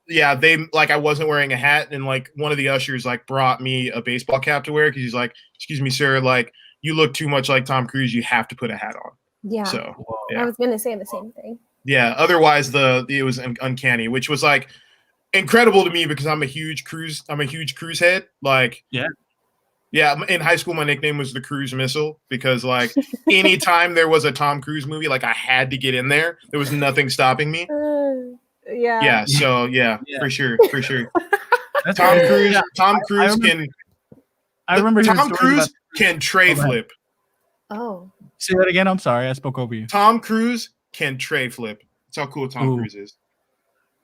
I wasn't wearing a hat. And, like, one of the ushers, like, brought me a baseball cap to wear because he's like, excuse me, sir, like, you look too much like Tom Cruise. You have to put a hat on. Yeah. So, I was going to say the same thing. Yeah, otherwise it was uncanny, which was like incredible to me because I'm a huge cruise head. Like, yeah. In high school, my nickname was the Cruise Missile because like anytime there was a Tom Cruise movie, like I had to get in there. There was nothing stopping me. Yeah. So for sure. Tom Cruise can tray flip. Oh. Say that again. I'm sorry, I spoke over you. Tom Cruise can tray flip. That's how cool Tom Cruise is.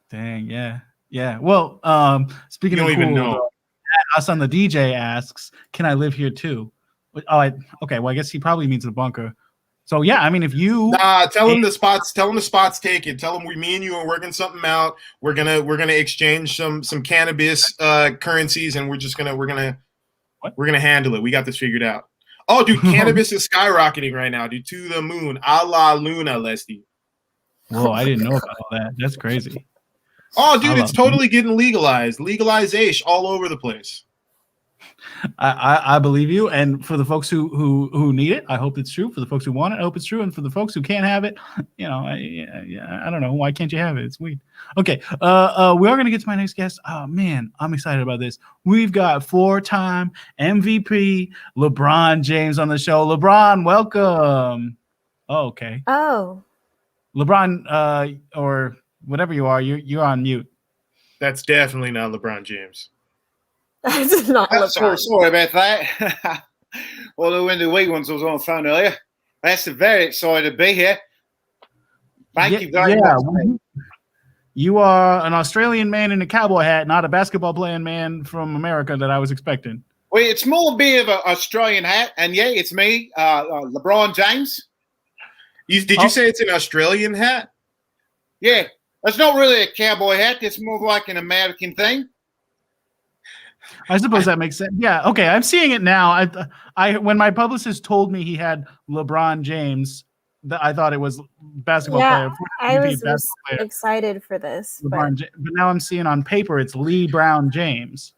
Dang, yeah. Well, speaking of cool, know. Us on the DJ asks, "Can I live here too?" Okay. Well, I guess he probably means the bunker. So yeah, I mean, if you tell him the spots taken. Tell him me and you are working something out. We're gonna exchange some cannabis currencies, and we're gonna handle it. We got this figured out. Oh, dude, cannabis is skyrocketing right now, dude, to the moon. A la Luna, Leslie. Whoa, I didn't know about all that. That's crazy. Oh, dude, it's totally getting legalized. Legalization all over the place. I believe you. And for the folks who need it, I hope it's true. For the folks who want it, I hope it's true. And for the folks who can't have it, I don't know. Why can't you have it? It's weird. Okay. We are going to get to my next guest. Oh, man, I'm excited about this. We've got 4-time MVP LeBron James on the show. LeBron, welcome. Oh, okay. Oh. LeBron, or whatever you are, you're on mute. That's definitely not LeBron James. That's not LeBron. Sorry about that. Although in the week once I was on the phone earlier. That's very excited to be here. Thank you very much. You are an Australian man in a cowboy hat, not a basketball playing man from America that I was expecting. Well, it's more a bit of an Australian hat, and yeah, it's me, LeBron James. Did you say it's an Australian hat? Yeah, it's not really a cowboy hat. It's more like an American thing. I suppose that makes sense. Yeah. Okay. I'm seeing it now. I when my publicist told me he had LeBron James, I thought it was basketball player. I was excited for this. But now I'm seeing on paper it's Lee Brown James.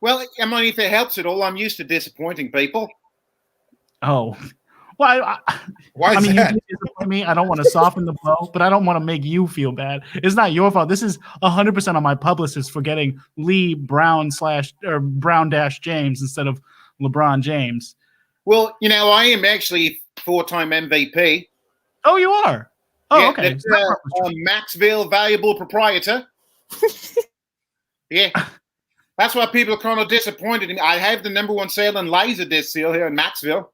Well, I mean, if it helps at all, I'm used to disappointing people. Oh, well, Why I is mean, that? you did disappoint me. I don't want to soften the blow, but I don't want to make you feel bad. It's not your fault. This is 100% on my publicist for getting Lee Brown / Brown - James instead of LeBron James. Well, I am actually 4-time MVP. Oh, you are. Oh, Yeah, okay. that's Maxville valuable proprietor. Yeah. That's why people are kind of disappointed in me. I have the #1 selling Laserdisc seal here in Maxville.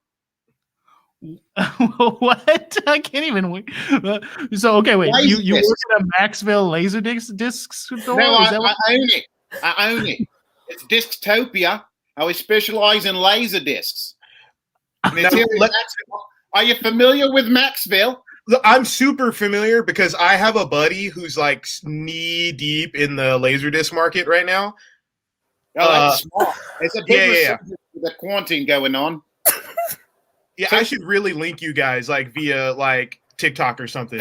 What? I can't even wait. So, okay, wait. You work at a Maxville Laserdisc store? No, I own it. I own it. It's Disctopia. I specialize in laser discs. Are you familiar with Maxville? I'm super familiar because I have a buddy who's like knee deep in the Laserdisc market right now. Oh, that's smart. It's a big resurgence with the quarantine going on. Yeah, I should really link you guys like via like TikTok or something.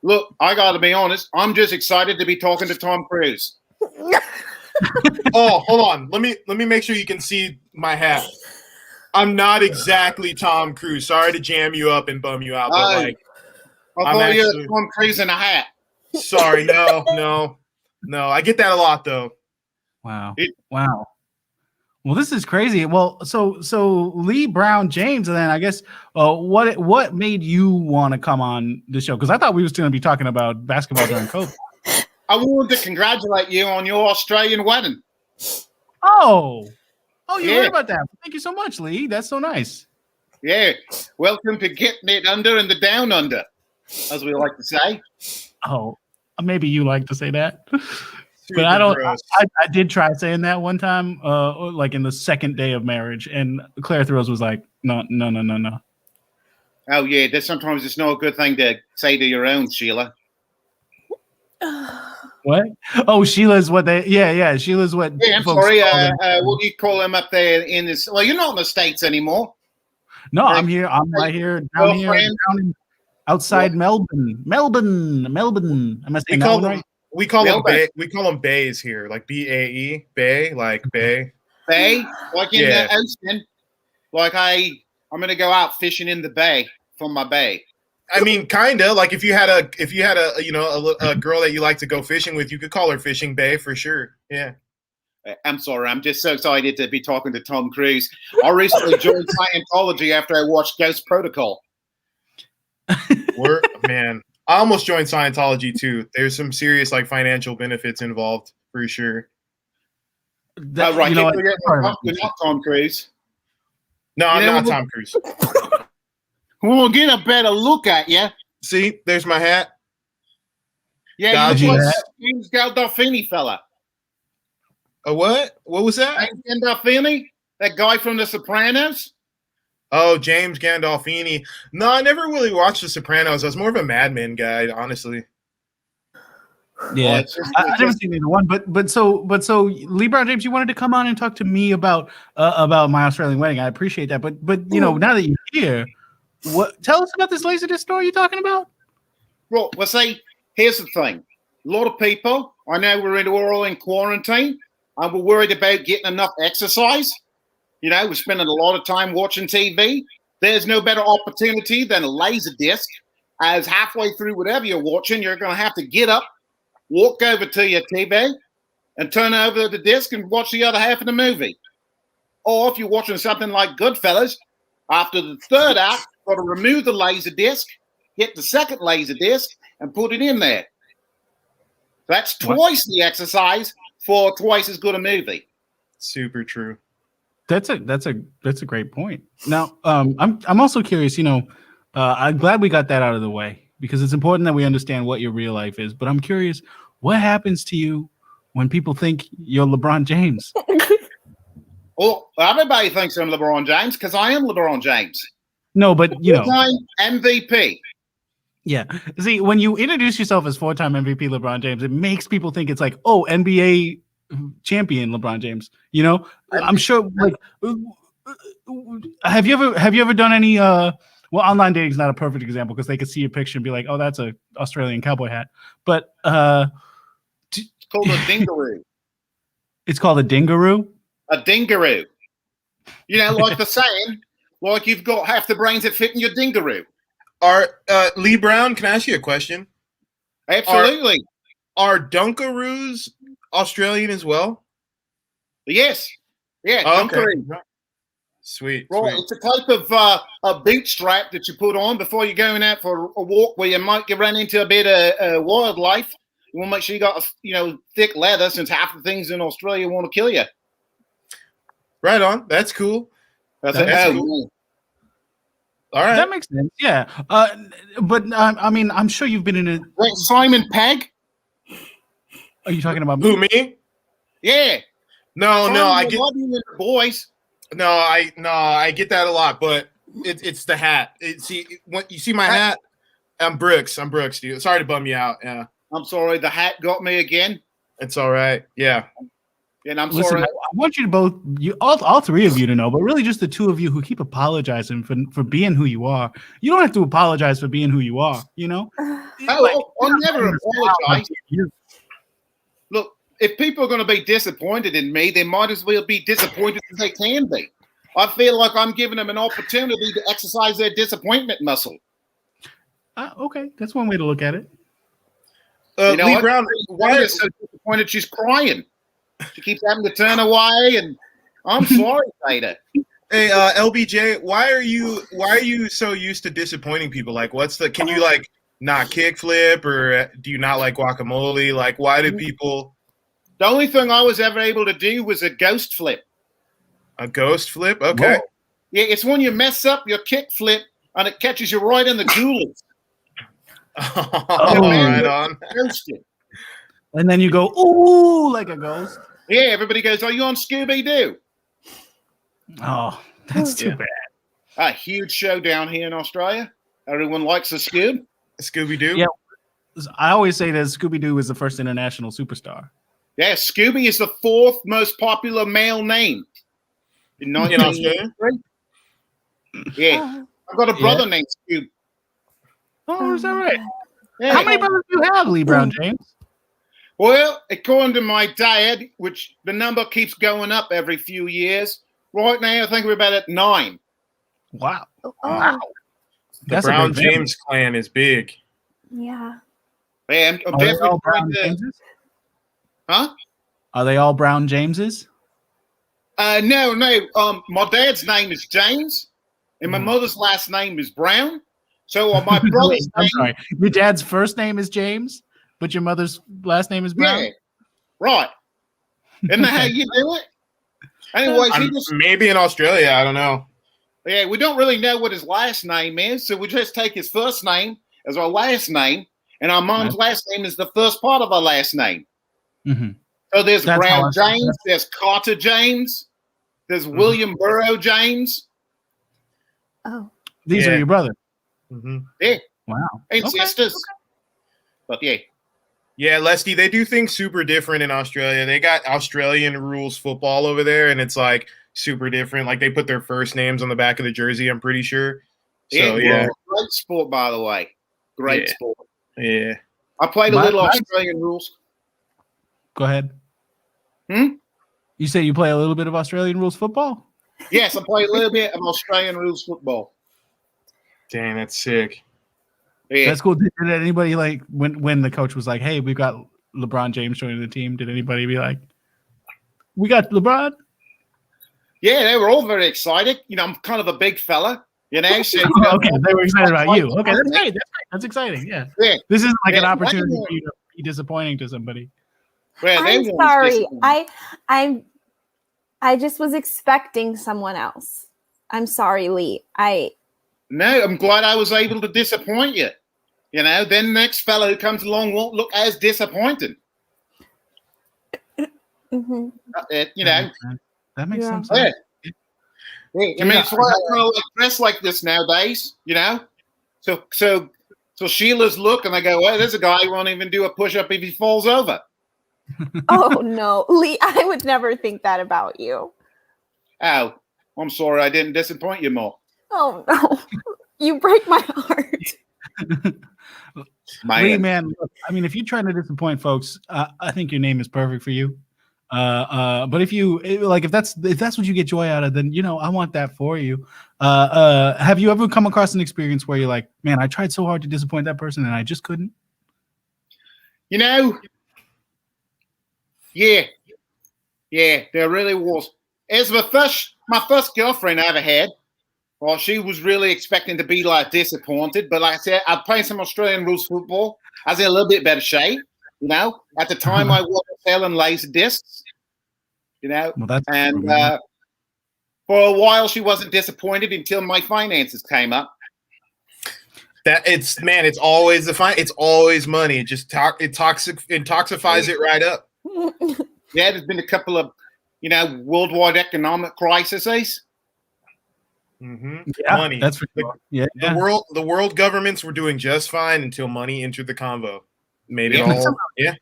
Look, I got to be honest. I'm just excited to be talking to Tom Cruise. Oh, hold on. Let me make sure you can see my hat. I'm not exactly Tom Cruise. Sorry to jam you up and bum you out, but like I thought you were Tom Cruise in a hat. Sorry, no. I get that a lot though. Wow. Wow. Well, this is crazy. Well, so Lee Brown James, and then I guess what made you want to come on the show? Because I thought we were going to be talking about basketball during COVID. I wanted to congratulate you on your Australian wedding. Oh, you heard about that. Thank you so much, Lee. That's so nice. Yeah. Welcome to getting it under and the down under, as we like to say. Oh, maybe you like to say that. But I don't. I did try saying that one time, like in the second day of marriage, and Claire Throws was like, "No." Oh yeah, sometimes it's not a good thing to say to your own, Sheila. What? Oh, Sheila's what they? Yeah. Sheila's what? Yeah, I'm sorry. What do you call them up there in this? Well, you're not in the States anymore. No, I'm here. I'm right here down outside Melbourne. Am I saying that one right? We call them Bay. We call them bays here, like BAE, Bay, like Bay. Bay, like in the ocean. Like I'm gonna go out fishing in the bay from my bay. I mean, kinda. Like if you had a a girl that you like to go fishing with, you could call her Fishing Bay for sure. Yeah. I'm sorry. I'm just so excited to be talking to Tom Cruise. I recently joined Scientology after I watched Ghost Protocol. Man. I almost joined Scientology too. There's some serious like financial benefits involved for sure. Right. You're not Tom Cruise. No, I'm not Tom Cruise. We'll get a better look at you. See, there's my hat. Yeah, you look like James Gandolfini fella. A what? What was that? James Gandolfini, that guy from The Sopranos. Oh, James Gandolfini. No, I never really watched The Sopranos. I was more of a Mad Men guy, honestly. Yeah, I've never seen either one. But so Lee Brown James, you wanted to come on and talk to me about my Australian wedding. I appreciate that. But now that you're here, tell us about this Laserdisc store you're talking about. Well, see, here's the thing. A lot of people, I know we're all in quarantine, and we're worried about getting enough exercise. We're spending a lot of time watching TV. There's no better opportunity than a Laserdisc. As halfway through whatever you're watching, you're going to have to get up, walk over to your TV, and turn over the disc and watch the other half of the movie. Or if you're watching something like Goodfellas, after the third act, you've got to remove the Laserdisc, get the second Laserdisc, and put it in there. That's twice the exercise for twice as good a movie. Super true. That's a great point. Now, I'm also curious. I'm glad we got that out of the way because it's important that we understand what your real life is. But I'm curious, what happens to you when people think you're LeBron James? Well, everybody thinks I'm LeBron James because I am LeBron James. No, but MVP. Yeah. See, when you introduce yourself as 4-time MVP LeBron James, it makes people think it's like, oh, NBA champion LeBron James. I'm sure. Like, have you ever done any? Well, online dating is not a perfect example because they could see your picture and be like, oh, that's a Australian cowboy hat. But it's called a dingaroo. It's called a dingaroo. A dingaroo. Like the saying, like you've got half the brains that fit in your dingaroo. Lee Brown, can I ask you a question? Absolutely. Are Dunkaroos Australian as well? Yes. Yeah, Okay. Dunkaroo. Sweet. Right, Sweet. it's a type of a boot strap that you put on before you're going out for a walk where you might run into a bit of wildlife. You want to make sure you got thick leather, since half the things in Australia want to kill you. Right on. That's cool. That's cool. All right. That makes sense. Yeah. But I mean, I'm sure you've been in a. Wait, Simon Pegg? Are you talking about Who, me? Yeah. No, I get the boys. No, I get that a lot, but it's the hat. When you see my hat, I'm Brooks, dude. Sorry to bum you out. Yeah. I'm sorry, the hat got me again. It's all right. Yeah. And I'm Listen, sorry. I want you to both, all three of you to know, but really just the two of you who keep apologizing for being who you are. You don't have to apologize for being who you are, you know? I'll never apologize. Look, if people are going to be disappointed in me, they might as well be disappointed as they can be. I feel like I'm giving them an opportunity to exercise their disappointment muscle. Okay, that's one way to look at it. Lee Brown, why is so disappointed she's crying? She keeps having to turn away, and I'm sorry, Jada. Hey, LBJ, why are you so used to disappointing people? Like, can you like not kickflip, or do you not like guacamole? Like, why do people? The only thing I was ever able to do was a ghost flip. A ghost flip? Okay. Whoa. Yeah, it's when you mess up your kick flip and it catches you right in the goolies. Right on. And then you go, ooh, like a ghost. Yeah, everybody goes, are you on Scooby-Doo? Oh, that's too bad. A huge show down here in Australia. Everyone likes a Scoob. Scooby-Doo? Yeah. I always say that Scooby-Doo is the first international superstar. Yeah, Scooby is the fourth most popular male name in Australia. Yeah. I've got a brother named Scoob. Oh, is that right? Yeah. How many brothers do you have, Lee Brown James? Well, according to my dad, which the number keeps going up every few years, right now I think we're about at 9. Wow. Wow. The Brown James clan is big. Yeah. Man, I'm definitely trying to. Jameses? Huh? Are they all Brown Jameses? No. My dad's name is James, and my mother's last name is Brown. So my brother's I'm sorry. Your dad's first name is James, but your mother's last name is Brown? Yeah, right. Isn't that how you do it? Anyways, maybe in Australia, I don't know. Yeah, we don't really know what his last name is, so we just take his first name as our last name, and our mom's last name is the first part of our last name. Mm-hmm. So there's Brown James, there's Carter James, there's William Burrow James. Oh. These are your brothers? Mm-hmm. Yeah. Wow. And sisters. But yeah. Yeah, Lesty, they do things super different in Australia. They got Australian rules football over there, and it's like super different. Like they put their first names on the back of the jersey, I'm pretty sure. So, yeah. Great sport, by the way. Great sport. Yeah. I played a little Australian rules. Go ahead. You say you play a little bit of Australian rules football? Yes, I play a little bit of Australian rules football. Dang, that's sick. Yeah. That's cool. Did anybody like when the coach was like, "Hey, we've got LeBron James joining the team"? Did anybody be like, "We got LeBron"? Yeah, they were all very excited. You know, I'm kind of a big fella. You know, so okay, they were excited about you. Okay, that's great. That's exciting. Yeah. This isn't like an opportunity for you to be disappointing to somebody. Well, I'm sorry. I just was expecting someone else. I'm sorry, Lee. No, I'm glad I was able to disappoint you. You know, then the next fellow who comes along won't look as disappointed. Mm-hmm. You know, that makes some sense. Yeah. I mean, it's why I kind of like dress like this nowadays. You know, so Sheila's look and they go, "Well, there's a guy who won't even do a push-up if he falls over." Oh no, Lee! I would never think that about you. Oh, I'm sorry, I didn't disappoint you more. Oh no, you break my heart. Lee, man, look, I mean, if you're trying to disappoint folks, I think your name is perfect for you. But if that's what you get joy out of, then I want that for you. Have you ever come across an experience where you're like, man, I tried so hard to disappoint that person and I just couldn't? Yeah, there really was. As my first girlfriend I ever had. Well, she was really expecting to be like disappointed, but like I said, I played some Australian rules football. I was in a little bit better shape, At the time, I wasn't selling laser discs, Well, that's and for a while, she wasn't disappointed until my finances came up. It's always it's always money. It just intoxifies it right up. Yeah, there's been a couple of worldwide economic crises. Mm-hmm. Yeah, money. That's for sure. Yeah. The world governments were doing just fine until money entered the convo. Made it all. Yeah.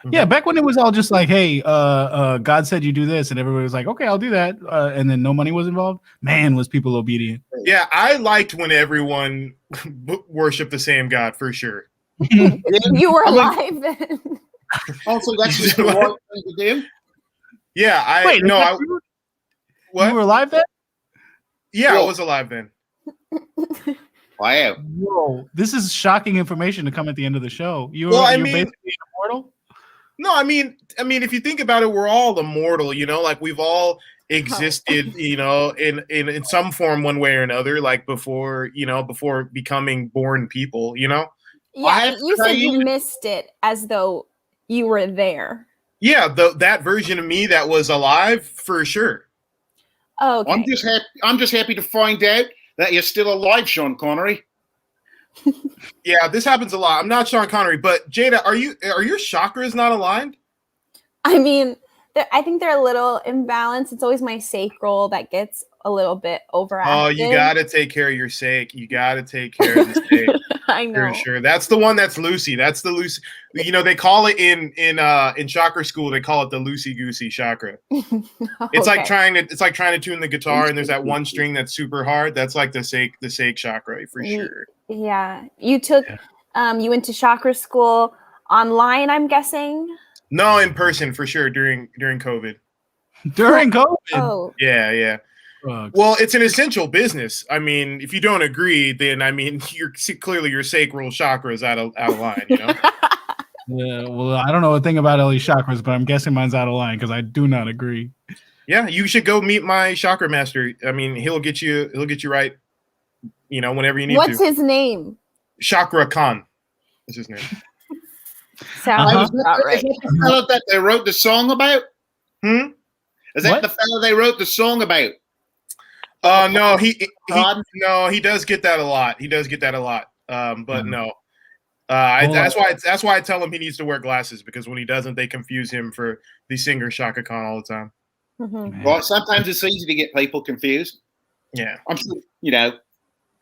Yeah, back when it was all just like, hey, God said you do this, and everybody was like, okay, I'll do that, and then no money was involved. Man, was people obedient. Yeah, I liked when everyone worshipped the same God for sure. You were alive then. Also, that's just the right thing to do. Yeah, Wait, what? You were alive then? Yeah, Whoa. I was alive then. Wow. Whoa, this is shocking information to come at the end of the show. You're basically immortal? No, I mean, if you think about it, we're all immortal, like we've all existed, in some form, one way or another, like before becoming born people, Yeah, you said you missed it as though you were there. Yeah, that version of me that was alive for sure. Oh, okay. I'm just happy to find out that you're still alive, Sean Connery. Yeah, this happens a lot. I'm not Sean Connery, but Jada, are your chakras not aligned? I mean, I think they're a little imbalanced. It's always my sacral that gets a little bit overactive. Oh, you got to take care of your sake. You got to take care of the sake. I know. For sure. That's the one that's loosey. That's the loosey. They call it in chakra school, they call it the loosey-goosey chakra. It's like trying to tune the guitar, and there's that one string that's super hard. That's like the sake chakra for sure. Yeah. You took you went to chakra school online, I'm guessing? No, in person for sure during COVID. During COVID? Oh. Yeah. Well, it's an essential business. I mean, if you don't agree, then clearly your sacral chakra is out of line, Yeah, well, I don't know a thing about Ellie's chakras, but I'm guessing mine's out of line because I do not agree. Yeah, you should go meet my chakra master. I mean, he'll get you right, whenever you need to. What's his name? Chakra Khan is his name. Sounds about right. Is that the fellow that they wrote the song about? Is that the fellow they wrote the song about? No, he does get that a lot. But no. That's why I tell him he needs to wear glasses, because when he doesn't, they confuse him for the singer Shaka Khan all the time. Mm-hmm. Right, sometimes it's easy to get people confused. Yeah. I'm sure,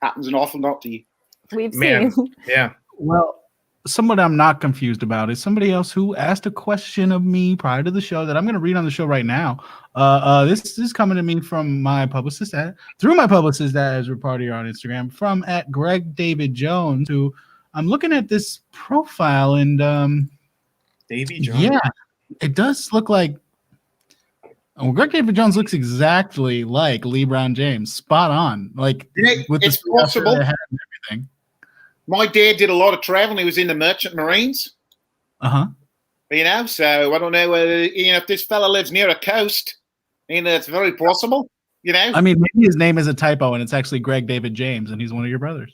happens an awful lot to you. We've seen. Yeah. Well, someone I'm not confused about is somebody else who asked a question of me prior to the show that I'm going to read on the show right now. This is coming to me from my publicist through my publicist at Ezra Party on Instagram, from at Greg David Jones, who I'm looking at this profile, and Davy Jones. Yeah, it does look like Greg David Jones looks exactly like LeBron James, spot on. Like with it's the possible. and everything. My dad did a lot of traveling. He was in the Merchant Marines. So I don't know whether, if this fella lives near a coast, it's very possible, I mean, maybe his name is a typo and it's actually Greg David James and he's one of your brothers.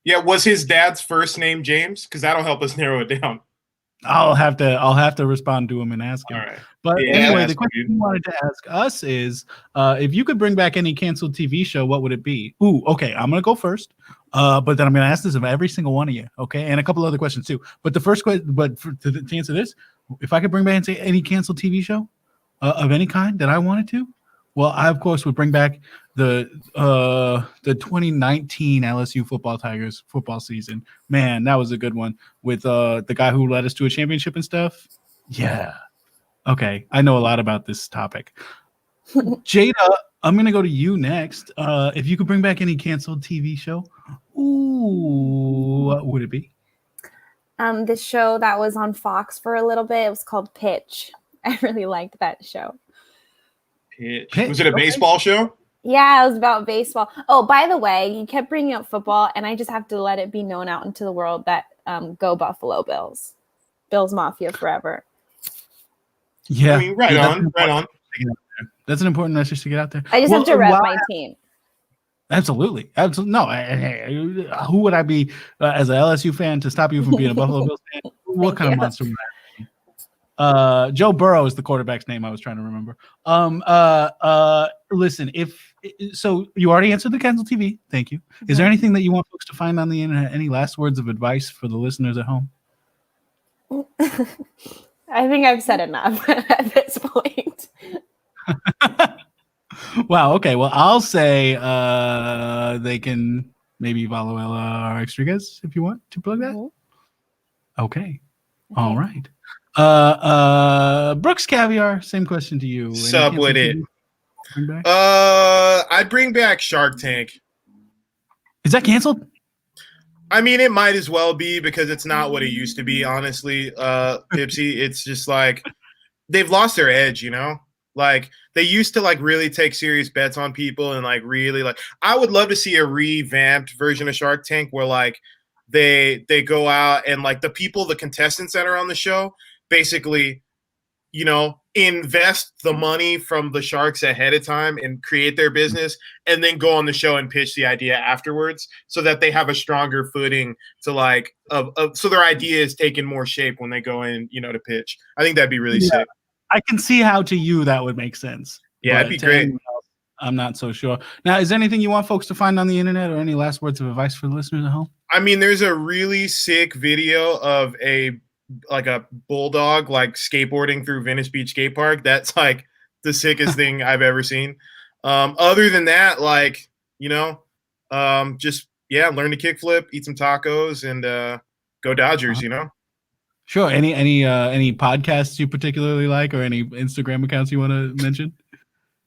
Yeah, was his dad's first name James? Because that'll help us narrow it down. I'll have to respond to him and ask him. All right. But anyway, the question he wanted to ask us is, if you could bring back any canceled TV show, what would it be? Ooh, okay, I'm gonna go first. But then I'm gonna ask this of every single one of you, okay, and a couple other questions too. But the first question, to answer this, if I could bring back any canceled TV show of any kind that I wanted to, well, I of course would bring back the 2019 LSU football Tigers football season. Man, that was a good one with the guy who led us to a championship and stuff. Yeah. Okay, I know a lot about this topic. Jada, I'm gonna go to you next. If you could bring back any canceled TV show, what would it be? This show that was on Fox for a little bit. It was called Pitch. I really liked that show. Pitch. Was it a baseball show? Yeah, it was about baseball. Oh, by the way, you kept bringing up football, and I just have to let it be known out into the world that go Buffalo Bills. Bills Mafia forever. Yeah. I mean, right on. That's an important message to get out there. I just have to rep my team. Absolutely. No. Who would I be as an LSU fan to stop you from being a Buffalo Bills fan? What kind of monster would I be? Joe Burrow is the quarterback's name I was trying to remember. Listen, so you already answered the Cancel TV. Thank you. Is there anything that you want folks to find on the internet? Any last words of advice for the listeners at home? I think I've said enough at this point. Wow. Okay. Well, I'll say they can maybe follow our extra guests if you want to plug that. Mm-hmm. Okay. All right. Brooks Caviar, same question to you. Sup with it. I'd bring back Shark Tank. Is that canceled? I mean, it might as well be because it's not what it used to be, honestly. Pipsy, it's just like they've lost their edge, you know? Like they used to like really take serious bets on people and like really like I would love to see a revamped version of Shark Tank where like they go out and like the contestants that are on the show basically, you know, invest the money from the sharks ahead of time and create their business and then go on the show and pitch the idea afterwards so that they have a stronger footing to like so their idea is taking more shape when they go in, you know, to pitch. I think that'd be really sick. I can see how to you that would make sense. Yeah, it'd be great. I'm not so sure. Now, is there anything you want folks to find on the internet or any last words of advice for the listeners at home? I mean, there's a really sick video of a bulldog like skateboarding through Venice Beach Skate Park. That's like the sickest thing I've ever seen. Other than that, like, you know, just learn to kickflip, eat some tacos, and go Dodgers, you know? Sure. Any podcasts you particularly like or any Instagram accounts you want to mention?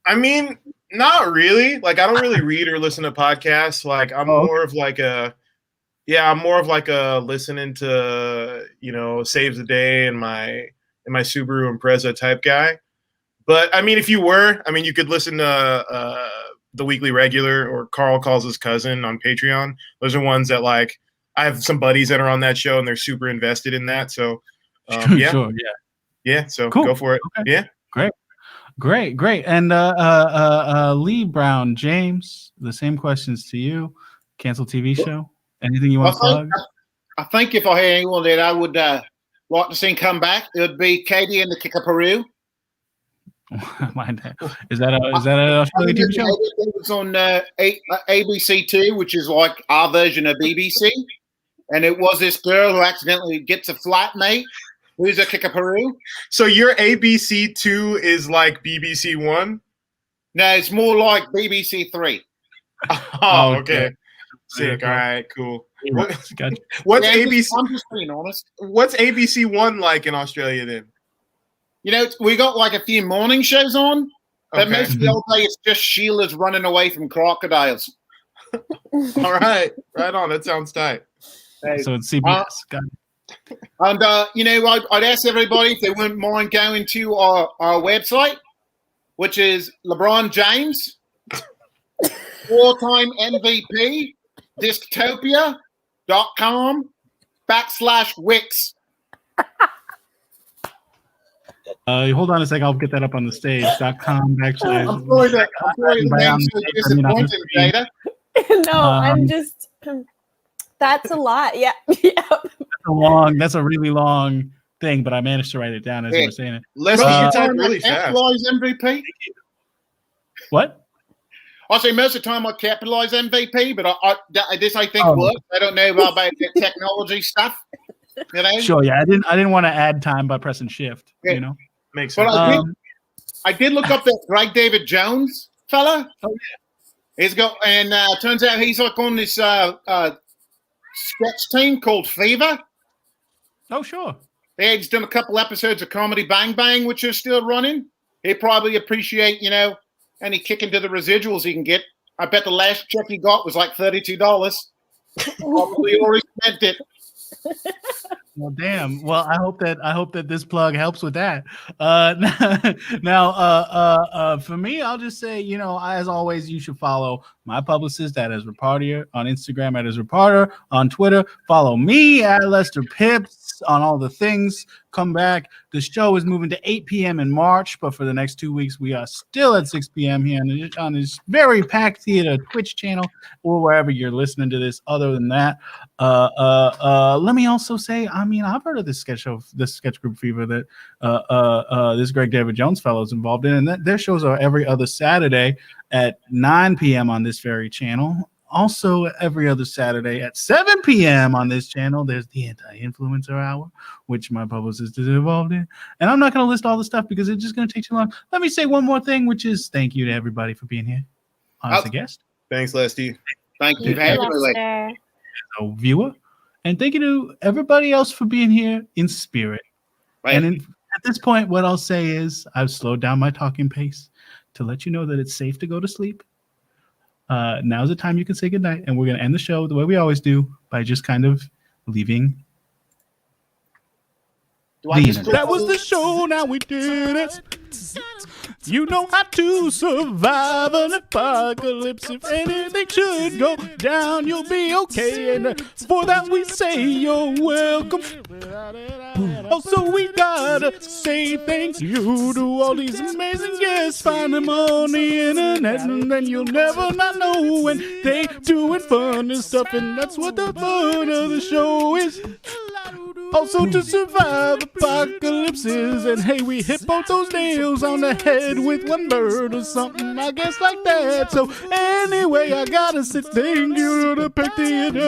I mean, not really. Like, I don't really read or listen to podcasts. Like, I'm more of like a listening to, you know, Saves the Day and my Subaru Impreza type guy. But I mean, you could listen to the Weekly Regular or Carl Calls His Cousin on Patreon. Those are ones that like I have some buddies that are on that show and they're super invested in that. So Sure. So cool. Go for it. Okay. Yeah. Great. And Lee Brown James, the same questions to you. Cancel TV show. Anything you want to plug? I think if I had anyone that I would like to see come back, it would be Katie and the Kickaparoo. Is that an Australian TV show? It was on ABC2, which is like our version of BBC. And it was this girl who accidentally gets a flatmate who's a Kickaparoo. So your ABC2 is like BBC1? No, it's more like BBC3. Oh, okay. Sick. All right, cool. What's ABC? I'm just being honest. What's ABC1 like in Australia then? You know, we got like a few morning shows on, but most of the whole day it's just Sheila's running away from crocodiles. All right, right on. That sounds tight. So it's CBS. And you know, I'd ask everybody if they wouldn't mind going to our website, which is LeBron James, four-time MVP, dystopia.com/Wix. Hold on a second. I'll get that up on the stage.com. Actually, I'm sorry the name's so disappointing, Jada. No, I'm just. That's a lot. Yeah. That's a really long thing, but I managed to write it down as you were saying it. Let's type really fast. Capitalize MVP. What? I say most of the time I capitalize MVP, but this I think works. I don't know about the technology stuff. You know? Sure. Yeah, I didn't want to add time by pressing shift. Yeah. You know, makes sense. But I did look up that Greg David Jones fella. Oh yeah. He's got, and turns out he's like on this sketch team called Fever. Oh sure. Yeah, he's done a couple episodes of Comedy Bang Bang, which are still running. He'd probably appreciate, you know, any kick into the residuals he can get. I bet the last check he got was like $32. Probably already spent it. Well, damn. Well, I hope that this plug helps with that. For me, I'll just say, as always, you should follow my publicist at Ezra Partier on Instagram at Ezra Partier, on Twitter. Follow me at Lester Pipps on all the things. Come back. The show is moving to 8 p.m. in March, but for the next 2 weeks, we are still at 6 p.m. here on this very packed theater Twitch channel or wherever you're listening to this. Other than that, let me also say, I've heard of this sketch group Fever that this Greg David Jones fellow is involved in, and their shows are every other Saturday at 9 p.m. on this very channel. Also, every other Saturday at 7 p.m. on this channel, there's the Anti-Influencer Hour, which my publicist is involved in. And I'm not going to list all the stuff because it's just going to take too long. Let me say one more thing, which is thank you to everybody for being here as a guest. Thanks, Lesty. Thank you for having me. Lester. A viewer. And thank you to everybody else for being here in spirit. Right. And at this point, what I'll say is I've slowed down my talking pace to let you know that it's safe to go to sleep. Now's the time you can say goodnight, and we're going to end the show the way we always do by just kind of leaving. That was the show. Now we did it. You know how to survive an apocalypse. If anything should go down, you'll be okay. And for that we say you're welcome. Also, we gotta say thank you to all these amazing guests. Find them on the internet, and then you'll never not know when they doing fun and stuff. And that's what the fun of the show is. Also to survive apocalypses. And hey, we hit both those nails on the head with one bird or something, I guess, like that. So anyway, I gotta say thank you to the Pick Theater.